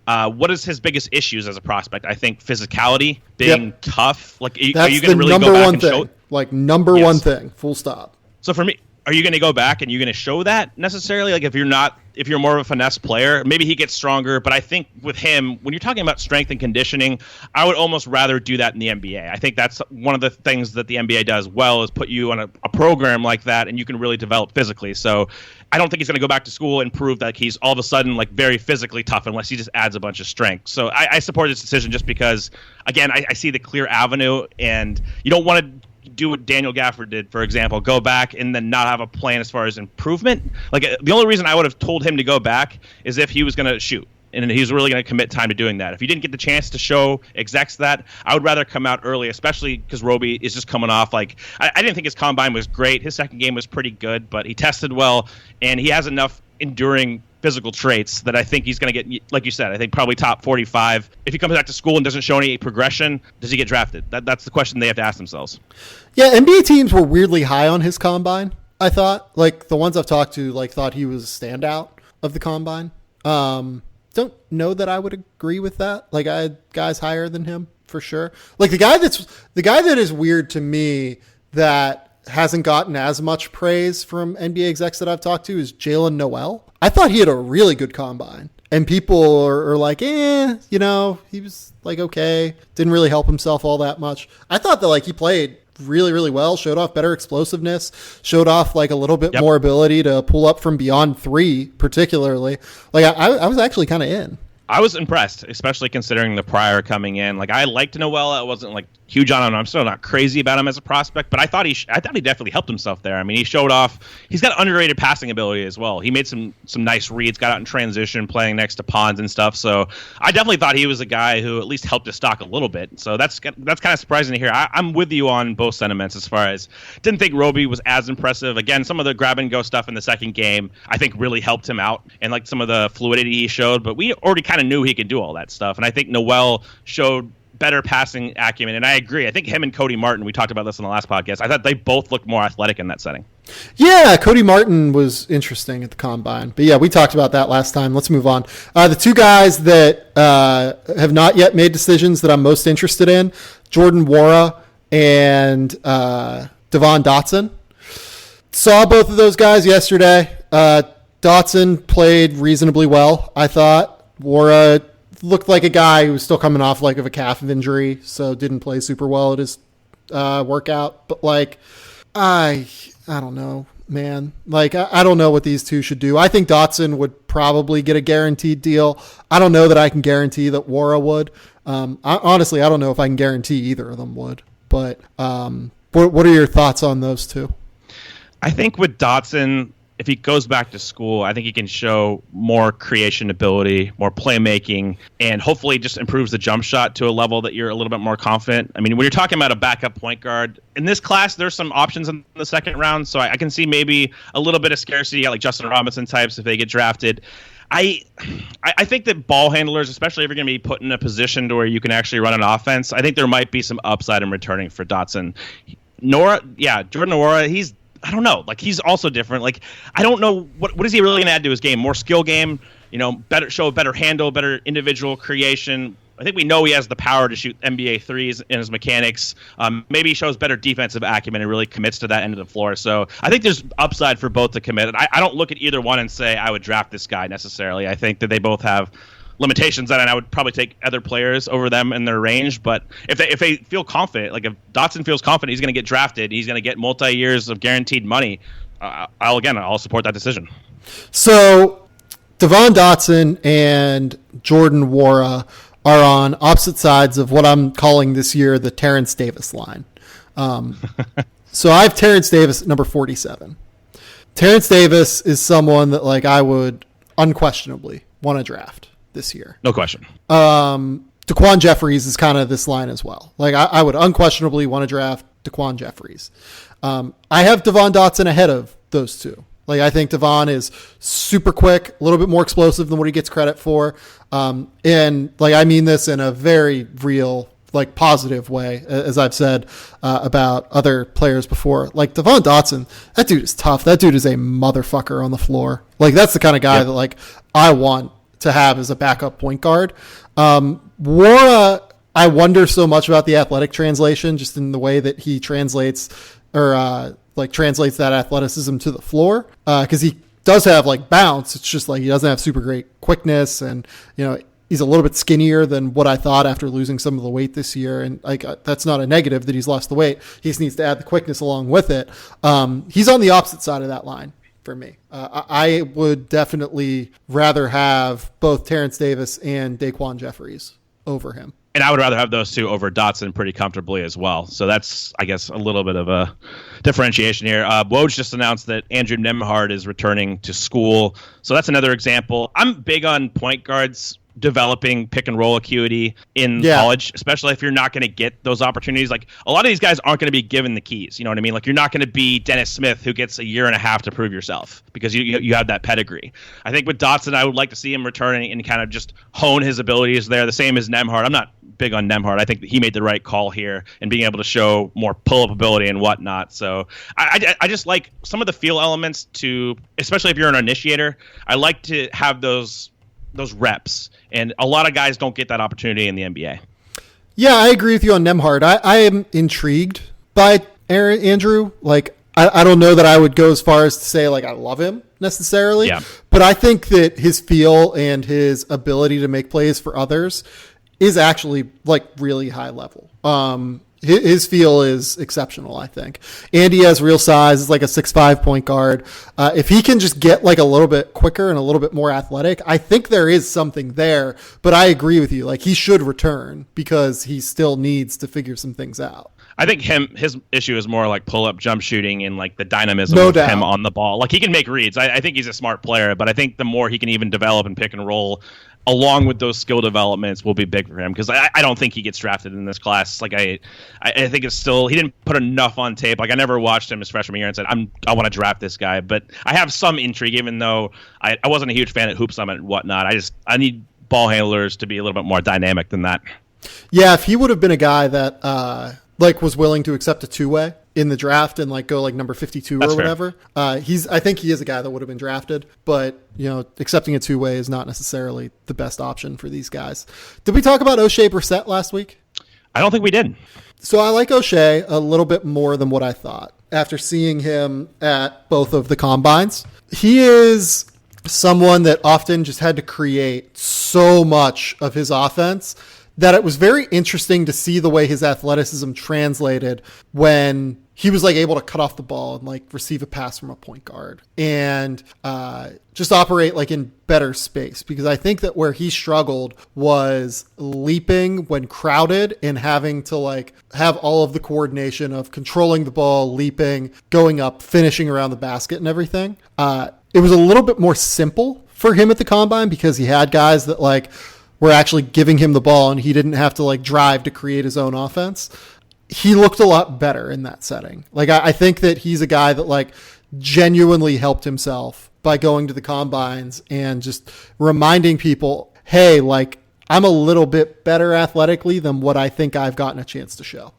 What is his biggest issues as a prospect? I think physicality, being tough. Like, are you going to really go back and show? Like, number one thing, full stop. So for me, are you going to go back and you're going to show that necessarily? Like, if you're more of a finesse player, maybe he gets stronger. But I think with him, when you're talking about strength and conditioning, I would almost rather do that in the NBA. I think that's one of the things that the NBA does well is put you on a program like that, and you can really develop physically. So I don't think he's going to go back to school and prove that he's all of a sudden like very physically tough unless he just adds a bunch of strength. So I support this decision just because, again, I see the clear avenue, and you don't want to do what Daniel Gafford did, for example, go back and then not have a plan as far as improvement. Like, the only reason I would have told him to go back is if he was going to shoot and he's really going to commit time to doing that. If he didn't get the chance to show execs that, I would rather come out early, especially because Roby is just coming off. Like, I didn't think his combine was great. His second game was pretty good, but he tested well, and he has enough enduring physical traits that I think he's going to get, like you said, I think probably top 45. If he comes back to school and doesn't show any progression, does he get drafted? That's the question they have to ask themselves. Yeah, NBA teams were weirdly high on his combine, I thought. Like, the ones I've talked to, like, thought he was a standout of the combine. Don't know that I would agree with that. Like, I had guys higher than him, for sure. Like, the guy that is weird to me that hasn't gotten as much praise from NBA execs that I've talked to is Jalen Noel. I thought he had a really good combine, and people are like, you know, he was like, okay, didn't really help himself all that much. I thought that like he played really, really well, showed off better explosiveness, showed off like a little bit more ability to pull up from beyond three, particularly. Like I was actually kind of in. I was impressed, especially considering the prior coming in. Like, I liked Noel. I wasn't like huge on him. I'm still not crazy about him as a prospect, but I thought he definitely helped himself there. I mean, he showed off. He's got underrated passing ability as well. He made some nice reads, got out in transition, playing next to Pons and stuff. So I definitely thought he was a guy who at least helped his stock a little bit. So that's kind of surprising to hear. I'm with you on both sentiments as far as didn't think Roby was as impressive. Again, some of the grab and go stuff in the second game I think really helped him out, and like some of the fluidity he showed. But we already kind kind of knew he could do all that stuff. And I think Noel showed better passing acumen. And I agree. I think him and Cody Martin, we talked about this in the last podcast, I thought they both looked more athletic in that setting. Yeah, Cody Martin was interesting at the combine. But yeah, we talked about that last time. Let's move on. The two guys that have not yet made decisions that I'm most interested in, Jordan Nwora and Devon Dotson. Saw both of those guys yesterday. Dotson played reasonably well, I thought. Nwora looked like a guy who was still coming off like of a calf injury, so didn't play super well at his workout. But like, I don't know, man. Like, I don't know what these two should do. I think Dotson would probably get a guaranteed deal. I don't know that I can guarantee that Nwora would. Honestly, I don't know if I can guarantee either of them would. But what are your thoughts on those two? I think with Dotson, if he goes back to school, I think he can show more creation ability, more playmaking, and hopefully just improves the jump shot to a level that you're a little bit more confident. I mean, when you're talking about a backup point guard, in this class, there's some options in the second round, so I can see maybe a little bit of scarcity, like Justin Robinson types if they get drafted. I think that ball handlers, especially if you're going to be put in a position to where you can actually run an offense, I think there might be some upside in returning for Dotson. Jordan Nwora, I don't know. Like, he's also different. Like, I don't know what is he really going to add to his game? More skill game, show a better handle, better individual creation. I think we know he has the power to shoot NBA threes in his mechanics. Maybe he shows better defensive acumen and really commits to that end of the floor. So I think there's upside for both to commit. I don't look at either one and say I would draft this guy necessarily. I think that they both have limitations, and I would probably take other players over them in their range. But if they feel confident, like if Dotson feels confident he's going to get drafted, he's going to get multi-years of guaranteed money, I'll support that decision. So Devon Dotson and Jordan Nwora are on opposite sides of what I'm calling this year the Terrence Davis line. So I have Terrence Davis at number 47. Terrence Davis is someone that like I would unquestionably want to draft this year. No question. DaQuan Jeffries is kind of this line as well. Like I would unquestionably want to draft DaQuan Jeffries. I have Devon Dotson ahead of those two. Like I think Devon is super quick, a little bit more explosive than what he gets credit for. And like I mean this in a very real, like positive way, as I've said about other players before. Like Devon Dotson, that dude is tough. That dude is a motherfucker on the floor. Like that's the kind of guy that like I want to have as a backup point guard. Nwora, I wonder so much about the athletic translation, just in the way that he translates that athleticism to the floor. Cause he does have like bounce. It's just like, he doesn't have super great quickness, and, he's a little bit skinnier than what I thought after losing some of the weight this year. And like, that's not a negative that he's lost the weight. He just needs to add the quickness along with it. He's on the opposite side of that line for me. I would definitely rather have both Terrence Davis and DaQuan Jeffries over him. And I would rather have those two over Dotson pretty comfortably as well. So that's, I guess, a little bit of a differentiation here. Woj just announced that Andrew Nembhard is returning to school. So that's another example. I'm big on point guards developing pick and roll acuity in college, especially if you're not going to get those opportunities. Like a lot of these guys aren't going to be given the keys. You know what I mean? Like you're not going to be Dennis Smith, who gets a year and a half to prove yourself because you have that pedigree. I think with Dotson, I would like to see him returning and kind of just hone his abilities there. The same as Nembhard. I'm not big on Nembhard. I think that he made the right call here and being able to show more pull-up ability and whatnot. So I just like some of the feel elements to, especially if you're an initiator, I like to have those reps, and a lot of guys don't get that opportunity in the NBA. Yeah, I agree with you on Nembhard. I am intrigued by Andrew. Like, I don't know that I would go as far as to say, like, I love him necessarily, but I think that his feel and his ability to make plays for others is actually, like, really high level. His feel is exceptional, I think. And he has real size. It's like a 6'5" point guard. If he can just get like a little bit quicker and a little bit more athletic, I think there is something there. But I agree with you. Like, he should return because he still needs to figure some things out. I think his issue is more like pull-up jump shooting and like the dynamism of him on the ball. Like, he can make reads. I think he's a smart player, but I think the more he can even develop and pick and roll along with those skill developments will be big for him, because I don't think he gets drafted in this class. Like I think it's still, he didn't put enough on tape. Like I never watched him his freshman year and said I want to draft this guy, but I have some intrigue, even though I wasn't a huge fan at Hoop Summit and whatnot. I need ball handlers to be a little bit more dynamic than that. Yeah, if he would have been a guy that was willing to accept a two-way in the draft and go number 52 That's or whatever, I think he is a guy that would have been drafted. But accepting a two-way is not necessarily the best option for these guys. Did we talk about O'Shea Brissett last week? I don't think we did. So I like O'Shea a little bit more than what I thought after seeing him at both of the combines. He is someone that often just had to create so much of his offense that it was very interesting to see the way his athleticism translated when he was able to cut off the ball and receive a pass from a point guard and just operate in better space. Because I think that where he struggled was leaping when crowded and having to have all of the coordination of controlling the ball, leaping, going up, finishing around the basket and everything. It was a little bit more simple for him at the combine because he had guys that were actually giving him the ball and he didn't have to drive to create his own offense. He looked a lot better in that setting. I think that he's a guy that genuinely helped himself by going to the combines and just reminding people, hey, I'm a little bit better athletically than what I think I've gotten a chance to show.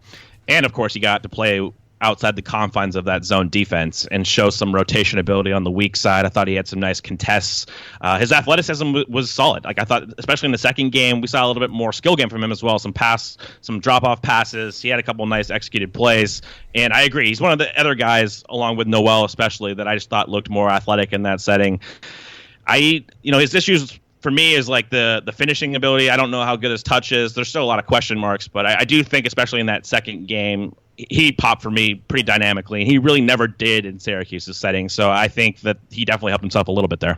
And of course, he got to play outside the confines of that zone defense and show some rotation ability on the weak side. I thought he had some nice contests. His athleticism was solid. I thought, especially in the second game, we saw a little bit more skill game from him as well. Some drop-off passes. He had a couple nice executed plays. And I agree. He's one of the other guys, along with Noel especially, that I just thought looked more athletic in that setting. His issues for me is the finishing ability. I don't know how good his touch is. There's still a lot of question marks, but I do think, especially in that second game, he popped for me pretty dynamically, and he really never did in Syracuse's setting. So I think that he definitely helped himself a little bit there.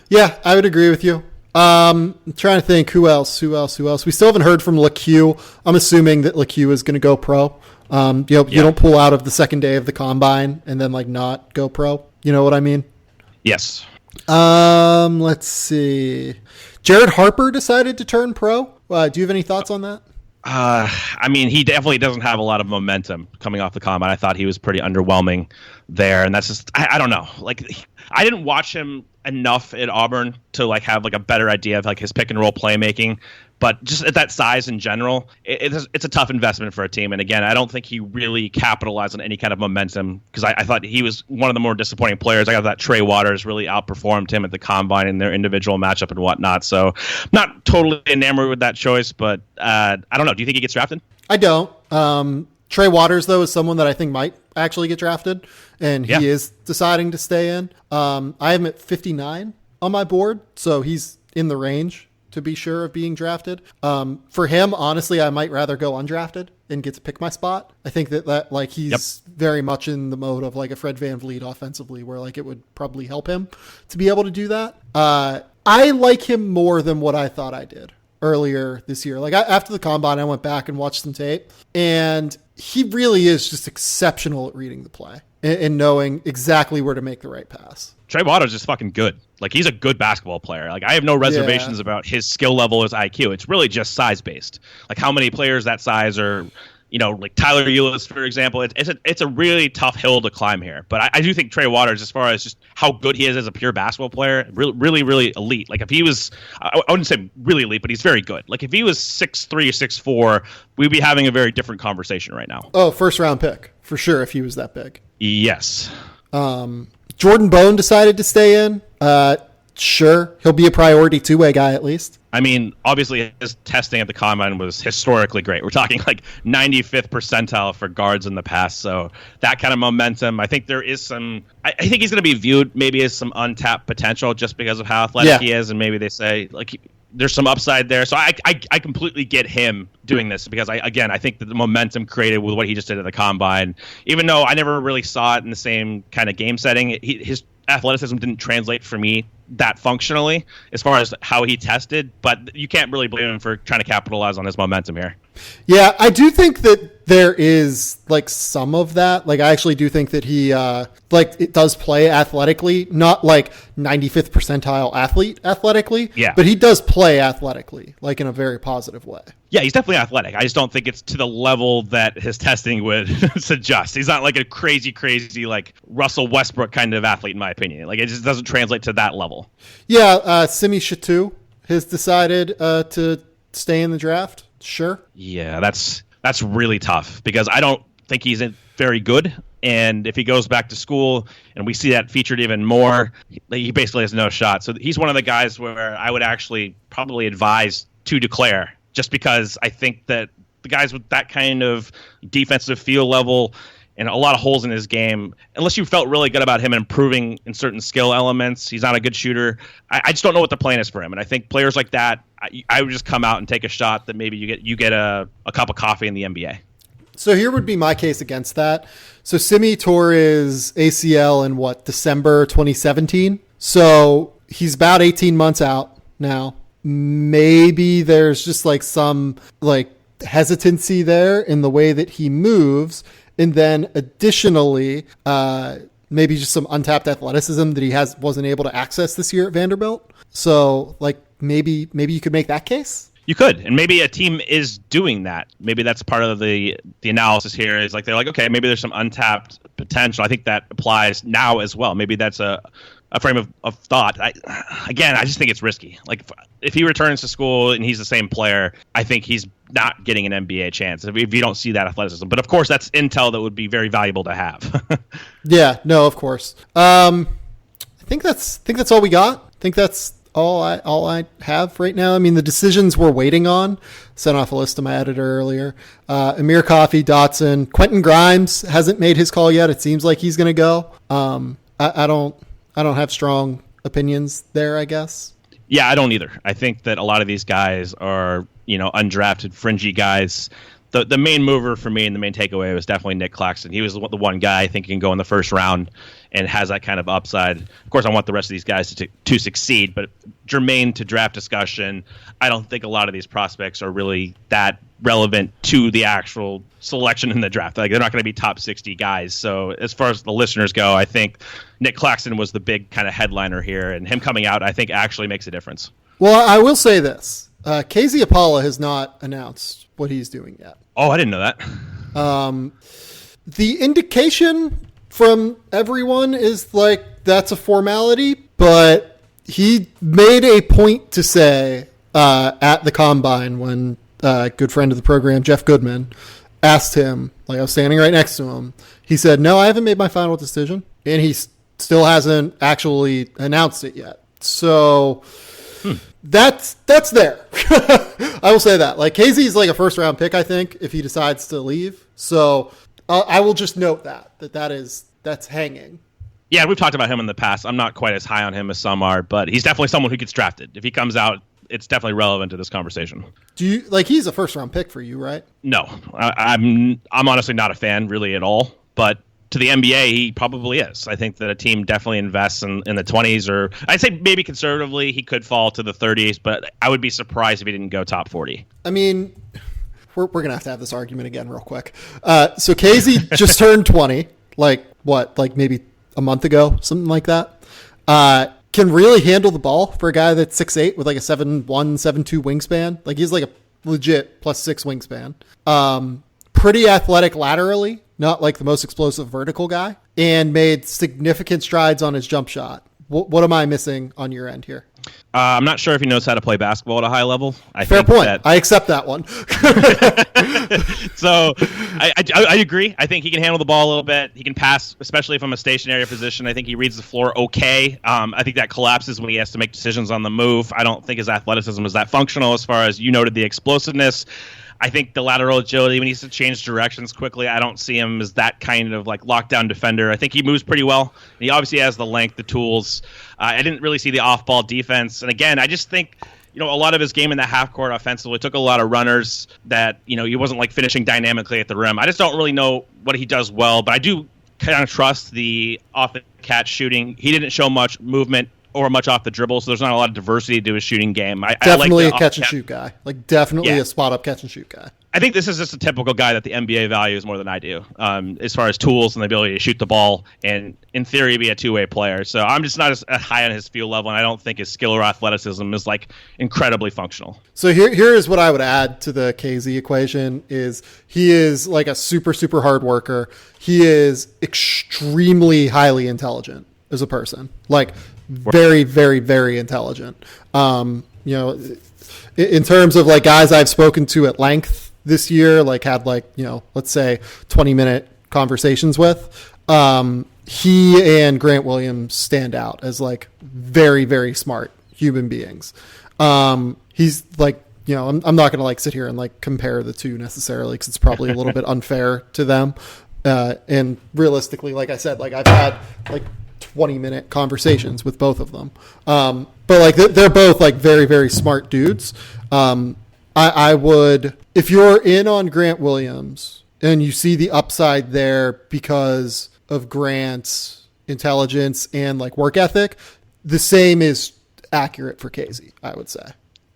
Yeah, I would agree with you. I'm trying to think who else. We still haven't heard from LeCue. I'm assuming that LeCue is going to go pro. You don't pull out of the second day of the combine and then not go pro. You know what I mean? Yes. Let's see. Jared Harper decided to turn pro. Do you have any thoughts on that? He definitely doesn't have a lot of momentum coming off the combine. I thought he was pretty underwhelming there, and that's just I don't know. I didn't watch him enough at Auburn to have a better idea of his pick and roll playmaking. But just at that size in general, it's a tough investment for a team. And again, I don't think he really capitalized on any kind of momentum because I thought he was one of the more disappointing players. I thought Trey Waters really outperformed him at the combine in their individual matchup and whatnot. So not totally enamored with that choice, but I don't know. Do you think he gets drafted? I don't. Trey Waters, though, is someone that I think might actually get drafted, and he is deciding to stay in. I have him at 59 on my board, so he's in the range to be sure of being drafted. For him, honestly, I might rather go undrafted and get to pick my spot. I think that he's very much in the mode of a Fred VanVleet offensively, where it would probably help him to be able to do that. I like him more than what I thought I did earlier this year. After the combine, I went back and watched some tape, and he really is just exceptional at reading the play and knowing exactly where to make the right pass. Trey Waters is fucking good. He's a good basketball player. I have no reservations about his skill level, his IQ. It's really just size based. How many players that size are, Tyler Ulis, for example. It's a really tough hill to climb here. But I do think Trey Waters, as far as just how good he is as a pure basketball player, really, really elite. If he was, I wouldn't say really elite, but he's very good. If he was 6'3", 6'4", we'd be having a very different conversation right now. Oh, first round pick for sure if he was that big. Yes. Jordan Bone decided to stay in. Sure, he'll be a priority two-way guy at least. Obviously his testing at the combine was historically great. We're talking 95th percentile for guards in the past. So that kind of momentum, I think there is some. I think he's going to be viewed maybe as some untapped potential just because of how athletic he is, and maybe they say there's some upside there. So I completely get him doing this because I think that the momentum created with what he just did at the combine, even though I never really saw it in the same kind of game setting, his athleticism didn't translate for me that functionally as far as how he tested, but you can't really blame him for trying to capitalize on his momentum here. Yeah, I do think that there is some of that. I actually do think that he it does play athletically, not 95th percentile athlete athletically, but he does play athletically, in a very positive way. Yeah, he's definitely athletic. I just don't think it's to the level that his testing would suggest. He's not a crazy Russell Westbrook kind of athlete, in my opinion. It just doesn't translate to that level. Yeah, Simi Shatu has decided to stay in the draft. Sure. Yeah, that's really tough because I don't think he's very good. And if he goes back to school and we see that featured even more, he basically has no shot. So he's one of the guys where I would actually probably advise to declare, just because I think that the guys with that kind of defensive feel level and a lot of holes in his game, unless you felt really good about him improving in certain skill elements, he's not a good shooter. I just don't know what the plan is for him. And I think players like that, I would just come out and take a shot that maybe you get a cup of coffee in the NBA. So here would be my case against that. So Simi tore his ACL in December 2017. So he's about 18 months out now. Maybe there's just some hesitancy there in the way that he moves. And then additionally, maybe just some untapped athleticism that he wasn't able to access this year at Vanderbilt. So maybe you could make that case. You could, and maybe a team is doing that. Maybe that's part of the analysis here is they're like, okay, maybe there's some untapped potential. I think that applies now as well. Maybe that's a frame of thought. I just think it's risky. If he returns to school and he's the same player, I think he's not getting an NBA chance if you don't see that athleticism. But of course, that's intel that would be very valuable to have. Yeah, no, of course. I think that's all we got. I think that's all I have right now. I mean, the decisions we're waiting on, sent off a list to my editor earlier. Amir Coffey, Dotson, Quentin Grimes hasn't made his call yet. It seems like he's going to go. I don't have strong opinions there, I guess. Yeah, I don't either. I think that a lot of these guys are, undrafted, fringy guys. The main mover for me and the main takeaway was definitely Nick Claxton. He was the one guy I think can go in the first round and has that kind of upside. Of course, I want the rest of these guys to succeed, but germane to draft discussion, I don't think a lot of these prospects are really that relevant to the actual selection in the draft. They're not going to be top 60 guys. So as far as the listeners go, I think Nick Claxton was the big kind of headliner here, and him coming out, I think, actually makes a difference. Well, I will say this. KZ Apala has not announced what he's doing yet. Oh, I didn't know that. The indication from everyone is that's a formality, but he made a point to say at the Combine when a good friend of the program, Jeff Goodman, asked him, I was standing right next to him, he said, no, I haven't made my final decision, and he still hasn't actually announced it yet. So that's there. I will say that. KZ is a first round pick, I think, if he decides to leave. So I will just note that's hanging. Yeah, we've talked about him in the past. I'm not quite as high on him as some are, but he's definitely someone who gets drafted. If he comes out, it's definitely relevant to this conversation. Do you he's a first round pick for you, right? No, I'm honestly not a fan really at all, but to the NBA, he probably is. I think that a team definitely invests in the 20s, or I'd say maybe conservatively he could fall to the 30s, but I would be surprised if he didn't go top 40. I mean, we're going to have this argument again real quick. So KZ just turned 20, maybe a month ago, something like that. Can really handle the ball for a guy that's 6'8" with a 7'1", 7'2" wingspan. He's a legit +6 wingspan. Pretty athletic laterally, not the most explosive vertical guy, and made significant strides on his jump shot. What am I missing on your end here? I'm not sure if he knows how to play basketball at a high level. Fair point. I accept that one. So I agree. I think he can handle the ball a little bit. He can pass, especially from a stationary position. I think he reads the floor okay. I think that collapses when he has to make decisions on the move. I don't think his athleticism is that functional as far as you noted the explosiveness. I think the lateral agility, when he needs to change directions quickly, I don't see him as that kind of lockdown defender. I think he moves pretty well. He obviously has the length, the tools. I didn't really see the off-ball defense. And again, I just think, a lot of his game in the half court offensively took a lot of runners that, he wasn't finishing dynamically at the rim. I just don't really know what he does well, but I do kind of trust the off the catch shooting. He didn't show much movement or much off the dribble, so there's not a lot of diversity to his shooting game. Definitely a catch and shoot guy. Definitely a spot up catch and shoot guy. I think this is just a typical guy that the NBA values more than I do, as far as tools and the ability to shoot the ball and, in theory, be a two-way player. So I'm just not as high on his feel level, and I don't think his skill or athleticism is incredibly functional. So here is what I would add to the KZ equation: is he is a super, super hard worker. He is extremely highly intelligent as a person. Very, very, very intelligent. in terms of like guys I've spoken to at length this year, like had like, let's say 20-minute conversations with, he and Grant Williams stand out as like very, very smart human beings. He's like, I'm not going to like sit here and like compare the two necessarily because it's probably a little bit unfair to them. And realistically, like I said, like I've had like 20-minute conversations with both of them. But like they're both like very, very smart dudes. I would, if you're in on Grant Williams and you see the upside there because of Grant's intelligence and like work ethic, the same is accurate for Casey, I would say.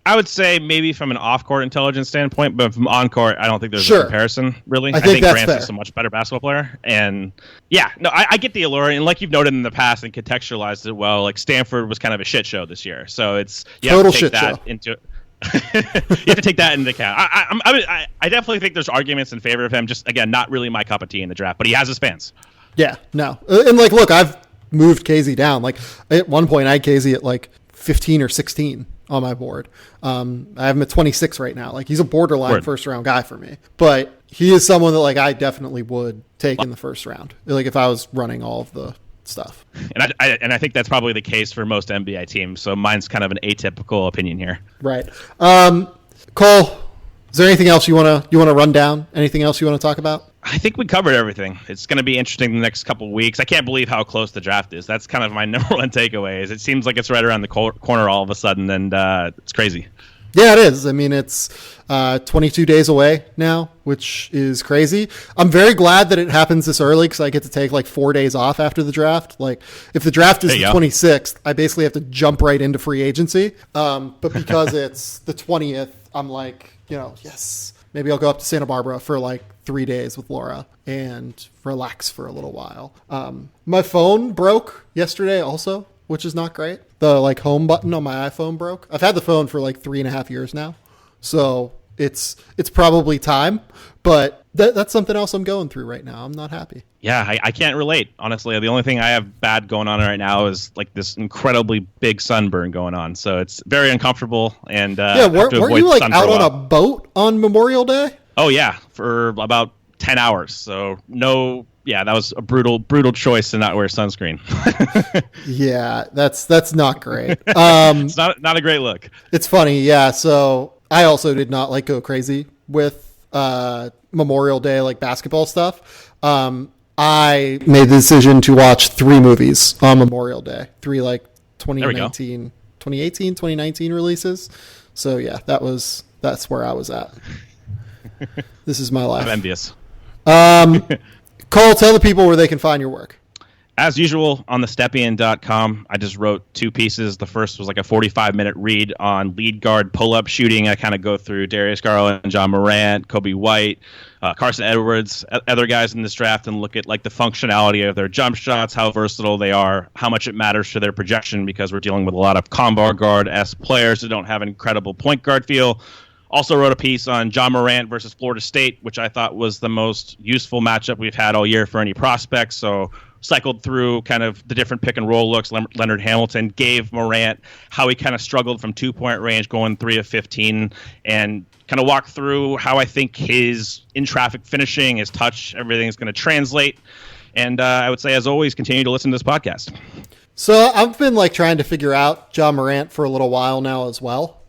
I would say maybe from an off-court intelligence standpoint, but from on-court, I don't think there's a comparison, really. I think Grant's just a much better basketball player. And, yeah, no, I get the allure. And like you've noted in the past and contextualized it well, like Stanford was kind of a shit show this year. So it's you have to take that into you have to take that into account. I definitely think there's arguments in favor of him. Just, again, not really my cup of tea in the draft. But he has his fans. Yeah, no. And, like, look, I've moved Casey down. Like, at one point, I had Casey at, like, 15 or 16 on my board. I have him at 26 right now. Like, he's a borderline first round guy for me, but he is someone that like I definitely would take in the first round. Like if I was running all of the stuff. And I think that's probably the case for most NBA teams. So mine's kind of an atypical opinion here. Right. Cole, is there anything else you want to run down? Anything else you want to talk about? I think we covered everything. It's going to be interesting the next couple of weeks. I can't believe how close the draft is. That's kind of my number one takeaway. Is it seems like it's right around the corner all of a sudden, and it's crazy. Yeah, it is. I mean, it's 22 days away now, which is crazy. I'm very glad that it happens this early because I get to take like 4 days off after the draft. Like, if the draft is the 26th, I basically have to jump right into free agency. But because it's the 20th, I'm like, yes. Maybe I'll go up to Santa Barbara for like 3 days with Laura and relax for a little while. My phone broke yesterday also, which is not great. The like home button on my iPhone broke. I've had the phone for like 3.5 years now. So it's probably time, but that's something else I'm going through right now. I'm not happy. Yeah, I can't relate. Honestly, the only thing I have bad going on right now is like this incredibly big sunburn going on. So it's very uncomfortable. And weren't you like out on a boat on Memorial Day? Oh yeah, for about 10 hours. So that was a brutal choice to not wear sunscreen. Yeah, that's not great. It's not a great look. It's funny, yeah. So I also did not like go crazy with Memorial Day like basketball stuff. I made the decision to watch 3 movies on Memorial Day. 3 like 2018, 2019 releases. So yeah, that's where I was at. This is my life. I'm envious. Cole, tell the people where they can find your work. As usual, on thestepien.com, I just wrote 2 pieces. The first was like a 45-minute read on lead guard pull-up shooting. I kind of go through Darius Garland, Ja Morant, Kobe White, Carson Edwards, other guys in this draft, and look at like the functionality of their jump shots, how versatile they are, how much it matters to their projection, because we're dealing with a lot of combo guard-esque players who don't have an incredible point guard feel. Also wrote a piece on Ja Morant versus Florida State, which I thought was the most useful matchup we've had all year for any prospects. So cycled through kind of the different pick and roll looks. Leonard Hamilton gave Morant how he kind of struggled from 2-point range going 3 of 15, and kind of walked through how I think his in-traffic finishing, his touch, everything is going to translate. And I would say, as always, continue to listen to this podcast. So I've been like trying to figure out Ja Morant for a little while now as well.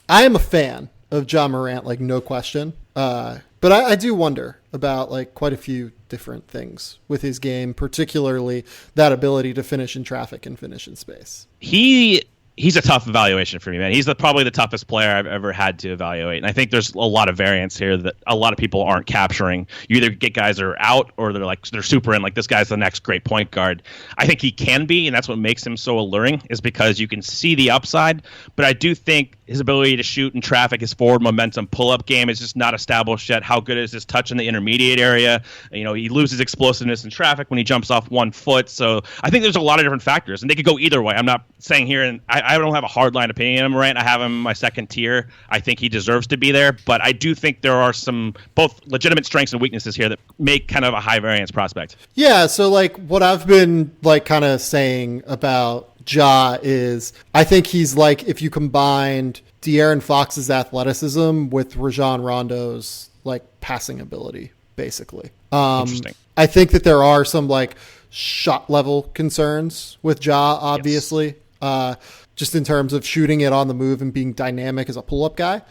I am a fan of Ja Morant, like no question. But I do wonder about like quite a few different things with his game, particularly that ability to finish in traffic and finish in space. He's a tough evaluation for me, man. He's probably the toughest player I've ever had to evaluate. And I think there's a lot of variance here that a lot of people aren't capturing. You either get guys that are out or they're super in, like this guy's the next great point guard. I think he can be, and that's what makes him so alluring, is because you can see the upside. But I do think his ability to shoot in traffic, his forward momentum pull-up game is just not established yet. How good is his touch in the intermediate area? He loses explosiveness in traffic when he jumps off 1 foot. So I think there's a lot of different factors, and they could go either way. I'm not saying here, and I don't have a hard line opinion on Morant. I have him in my second tier. I think he deserves to be there, but I do think there are some both legitimate strengths and weaknesses here that make kind of a high variance prospect. Yeah, so like what I've been like kind of saying about Ja is, I think he's like if you combined De'Aaron Fox's athleticism with Rajon Rondo's like passing ability, basically. Interesting. I think that there are some like shot level concerns with Ja, obviously. Yes. Just in terms of shooting it on the move and being dynamic as a pull-up guy.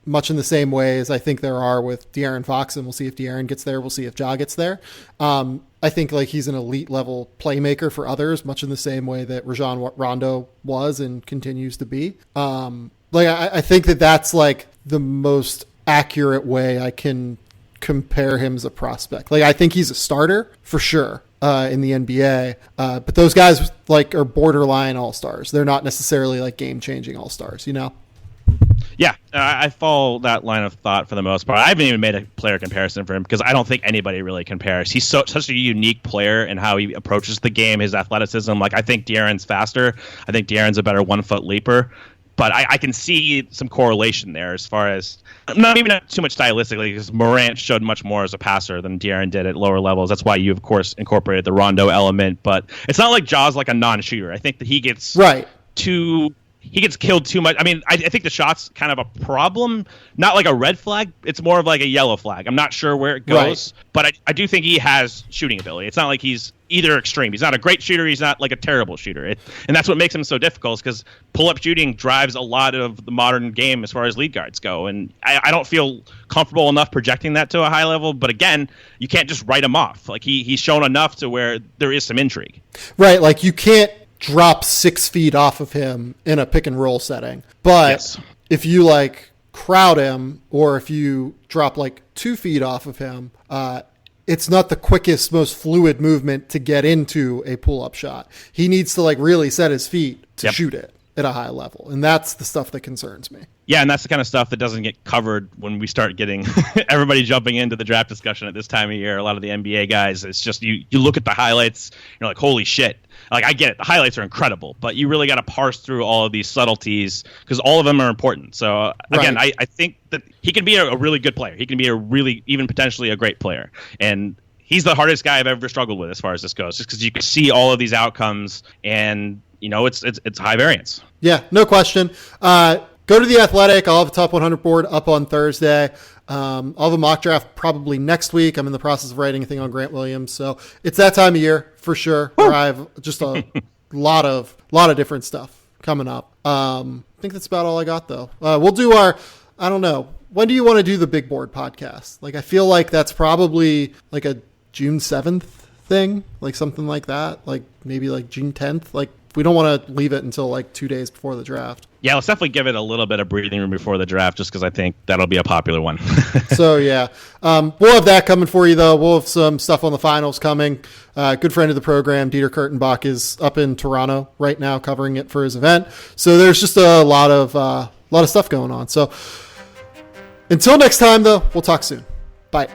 Much in the same way as I think there are with De'Aaron Fox, and we'll see if De'Aaron gets there. We'll see if Ja gets there. I think like he's an elite level playmaker for others, much in the same way that Rajon Rondo was and continues to be. I think that that's like the most accurate way I can compare him as a prospect. Like I think he's a starter for sure in the NBA, but those guys like are borderline all-stars. They're not necessarily like game-changing all-stars, you know? Yeah, I follow that line of thought for the most part. I haven't even made a player comparison for him because I don't think anybody really compares. He's such a unique player in how he approaches the game, his athleticism. Like I think De'Aaron's faster. I think De'Aaron's a better 1 foot leaper. But I can see some correlation there as far as not too much stylistically because Morant showed much more as a passer than De'Aaron did at lower levels. That's why you, of course, incorporated the Rondo element. But it's not like Ja's like a non-shooter. I think that he gets he gets killed too much. I mean, I think the shot's kind of a problem, not like a red flag. It's more of like a yellow flag. I'm not sure where it goes, but I do think he has shooting ability. It's not like he's either extreme. He's not a great shooter. He's not like a terrible shooter. And that's what makes him so difficult is because pull-up shooting drives a lot of the modern game as far as lead guards go. And I don't feel comfortable enough projecting that to a high level. But again, you can't just write him off. Like he's shown enough to where there is some intrigue. Right. Like you can't drop 6 feet off of him in a pick and roll setting. But if you like crowd him or if you drop like 2 feet off of him, it's not the quickest, most fluid movement to get into a pull-up shot. He needs to like really set his feet to shoot it at a high level. And that's the stuff that concerns me. Yeah, and that's the kind of stuff that doesn't get covered when we start getting everybody jumping into the draft discussion at this time of year. A lot of the NBA guys, it's just you look at the highlights, you're like, holy shit. Like, I get it. The highlights are incredible, but you really got to parse through all of these subtleties because all of them are important. So, again, I think that he can be a really good player. He can be a really, even potentially a great player. And he's the hardest guy I've ever struggled with as far as this goes, just because you can see all of these outcomes and, you know, it's high variance. Yeah, no question. Go to The Athletic. I'll have a top 100 board up on Thursday. I'll have a mock draft probably next week. I'm in the process of writing a thing on Grant Williams. So it's that time of year for sure where I have just a lot of different stuff coming up. I think that's about all I got though. We'll do I don't know. When do you want to do the big board podcast? Like, I feel like that's probably like a June 7th thing, like something like that. Like maybe like June 10th. Like we don't want to leave it until like 2 days before the draft. Yeah, let's definitely give it a little bit of breathing room before the draft, just because I think that'll be a popular one. So, yeah. We'll have that coming for you, though. We'll have some stuff on the finals coming. Good friend of the program, Dieter Kurtenbach, is up in Toronto right now covering it for his event. So there's just a lot of stuff going on. So until next time, though, we'll talk soon. Bye.